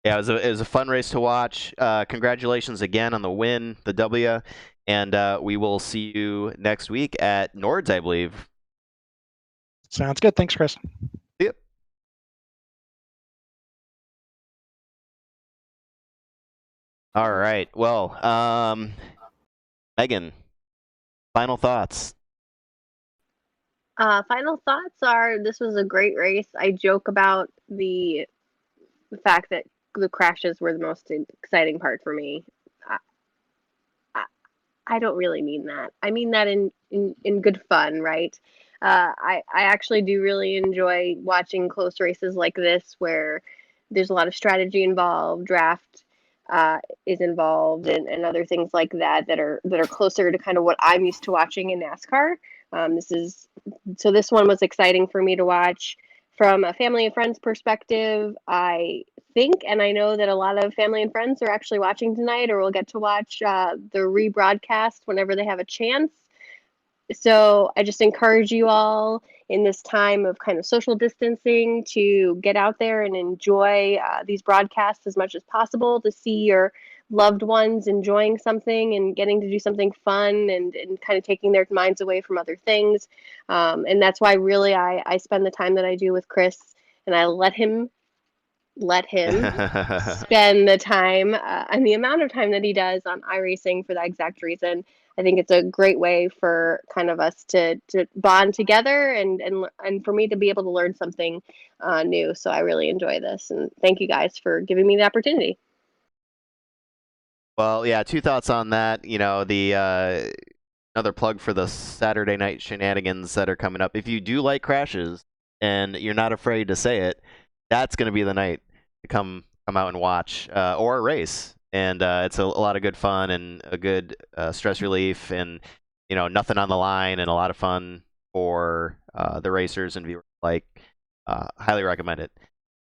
Yeah, it was a fun race to watch. Congratulations again on the win, the W, and we will see you next week at Nords, I believe. Sounds good. Thanks, Chris. Yep. All right. Well, Meghan, final thoughts. Final thoughts are this was a great race. I joke about the fact that the crashes were the most exciting part for me. I don't really mean that. I mean that in good fun, right? I actually do really enjoy watching close races like this where there's a lot of strategy involved, draft is involved, and other things like that are closer to kind of what I'm used to watching in NASCAR. This one was exciting for me to watch from a family and friends perspective. I think, and I know that a lot of family and friends are actually watching tonight, or will get to watch the rebroadcast whenever they have a chance. So I just encourage you all in this time of kind of social distancing to get out there and enjoy these broadcasts as much as possible, to see your loved ones enjoying something and getting to do something fun and kind of taking their minds away from other things. And that's why really I spend the time that I do with Chris, and I let him spend the time and the amount of time that he does on iRacing for that exact reason. I think it's a great way for kind of us to bond together and for me to be able to learn something new. So I really enjoy this, and thank you guys for giving me the opportunity. Well, yeah, two thoughts on that. The another plug for the Saturday night shenanigans that are coming up. If you do like crashes and you're not afraid to say it, that's going to be the night to come out and watch or a race. And it's a lot of good fun and a good stress relief, and nothing on the line, and a lot of fun for the racers and viewers. Highly recommend it.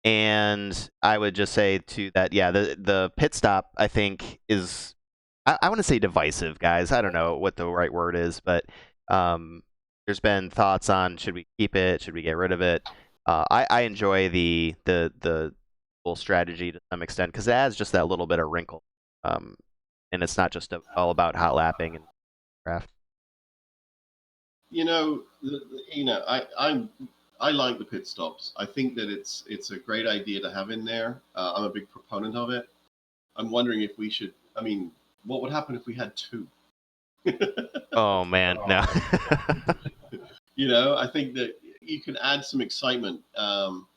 And I would just say to that, yeah, the pit stop I think is I want to say divisive, guys. I don't know what the right word is, but there's been thoughts on should we keep it, should we get rid of it. I enjoy the full strategy to some extent because it adds just that little bit of wrinkle, and it's not just all about hot lapping and craft. I like the pit stops. I think that it's a great idea to have in there. I'm a big proponent of it. I'm wondering if we should. I mean, what would happen if we had two? Oh man, no. I think that you can add some excitement. I'm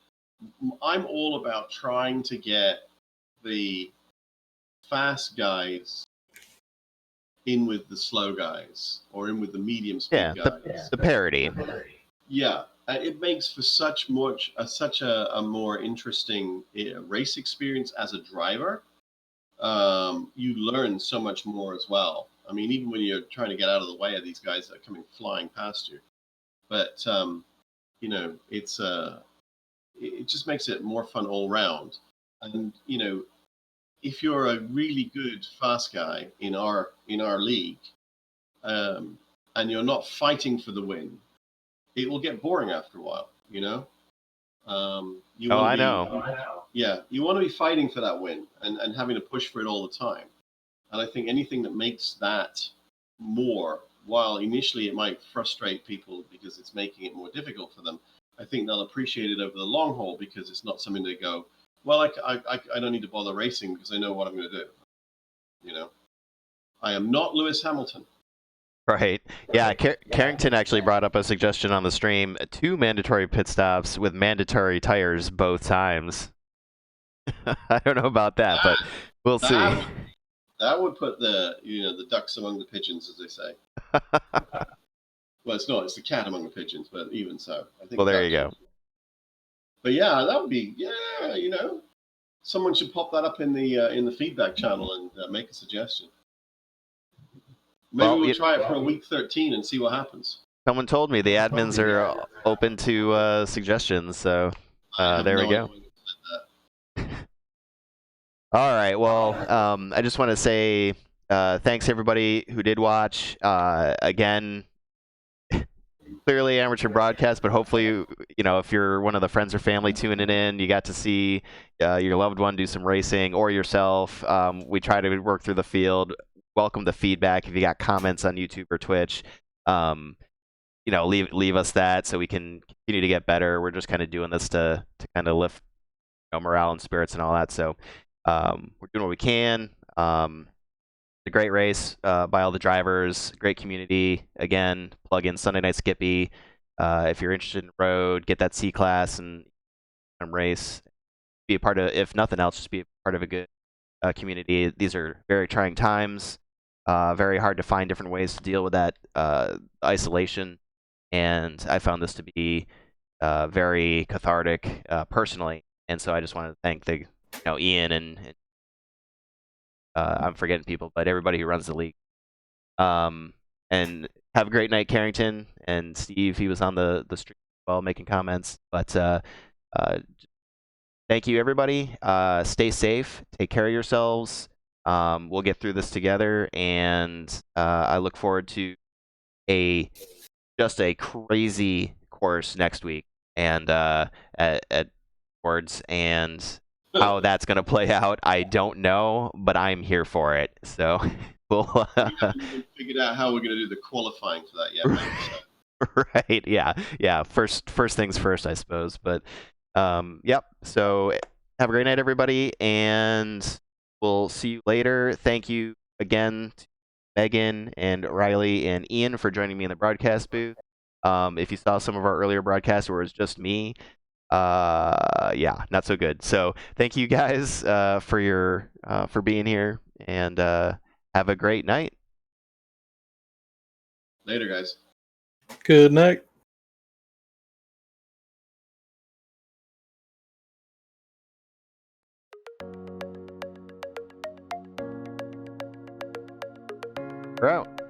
all about trying to get the fast guys in with the slow guys or in with the medium speed guys. The parody. Yeah, it makes for such a more interesting race experience as a driver. You learn so much more as well. I mean, even when you're trying to get out of the way of these guys that are coming flying past you, but it just makes it more fun all round. And if you're a really good fast guy in our league, and you're not fighting for the win, it will get boring after a while. You want to I be, know. yeah, you want to be fighting for that win and having to push for it all the time. And I think anything that makes that more, while initially it might frustrate people because it's making it more difficult for them, I think they'll appreciate it over the long haul because it's not something they go, well, I don't need to bother racing because I know what I'm going to do. I am not Lewis Hamilton. Right. Yeah, Carrington actually brought up a suggestion on the stream: 2 mandatory pit stops with mandatory tires both times. I don't know about that, but we'll see. That would put the ducks among the pigeons, as they say. Well, it's not. It's the cat among the pigeons, but even so, I think. Well, there you go. But yeah, that would be someone should pop that up in the feedback channel and make a suggestion. Maybe we'll try it for a week 13 and see what happens. Someone told me the admins are open to suggestions, so there we go. All right. Well, I just want to say thanks everybody who did watch. Again, clearly amateur broadcast, but hopefully, if you're one of the friends or family tuning in, you got to see your loved one do some racing or yourself. We try to work through the field. Welcome the feedback. If you got comments on YouTube or Twitch, leave us that so we can continue to get better. We're just kind of doing this to kind of lift morale and spirits and all that. So we're doing what we can. A great race by all the drivers, great community. Again, plug in Sunday Night Skippy. If you're interested in road, get that C class and race. Be a part of, if nothing else, just be a part of a good community. These are very trying times. Very hard to find different ways to deal with that isolation. And I found this to be very cathartic personally. And so I just wanted to thank Ian and I'm forgetting people, but everybody who runs the league. And have a great night, Carrington and Steve. He was on the stream as well, making comments. But thank you, everybody. Stay safe. Take care of yourselves. We'll get through this together, and I look forward to just a crazy course next week, and at Words and. How that's going to play out, I don't know, but I'm here for it. So we'll. We haven't figured out how we're going to do the qualifying for that yet, mate, so. Right? Yeah. First things first, I suppose. But yep. So have a great night, everybody, and we'll see you later. Thank you again to Megan and Riley and Ian for joining me in the broadcast booth. If you saw some of our earlier broadcasts where it was just me. Yeah, not so good. So thank you guys for being here, and have a great night. Later, guys. Good night. We're out.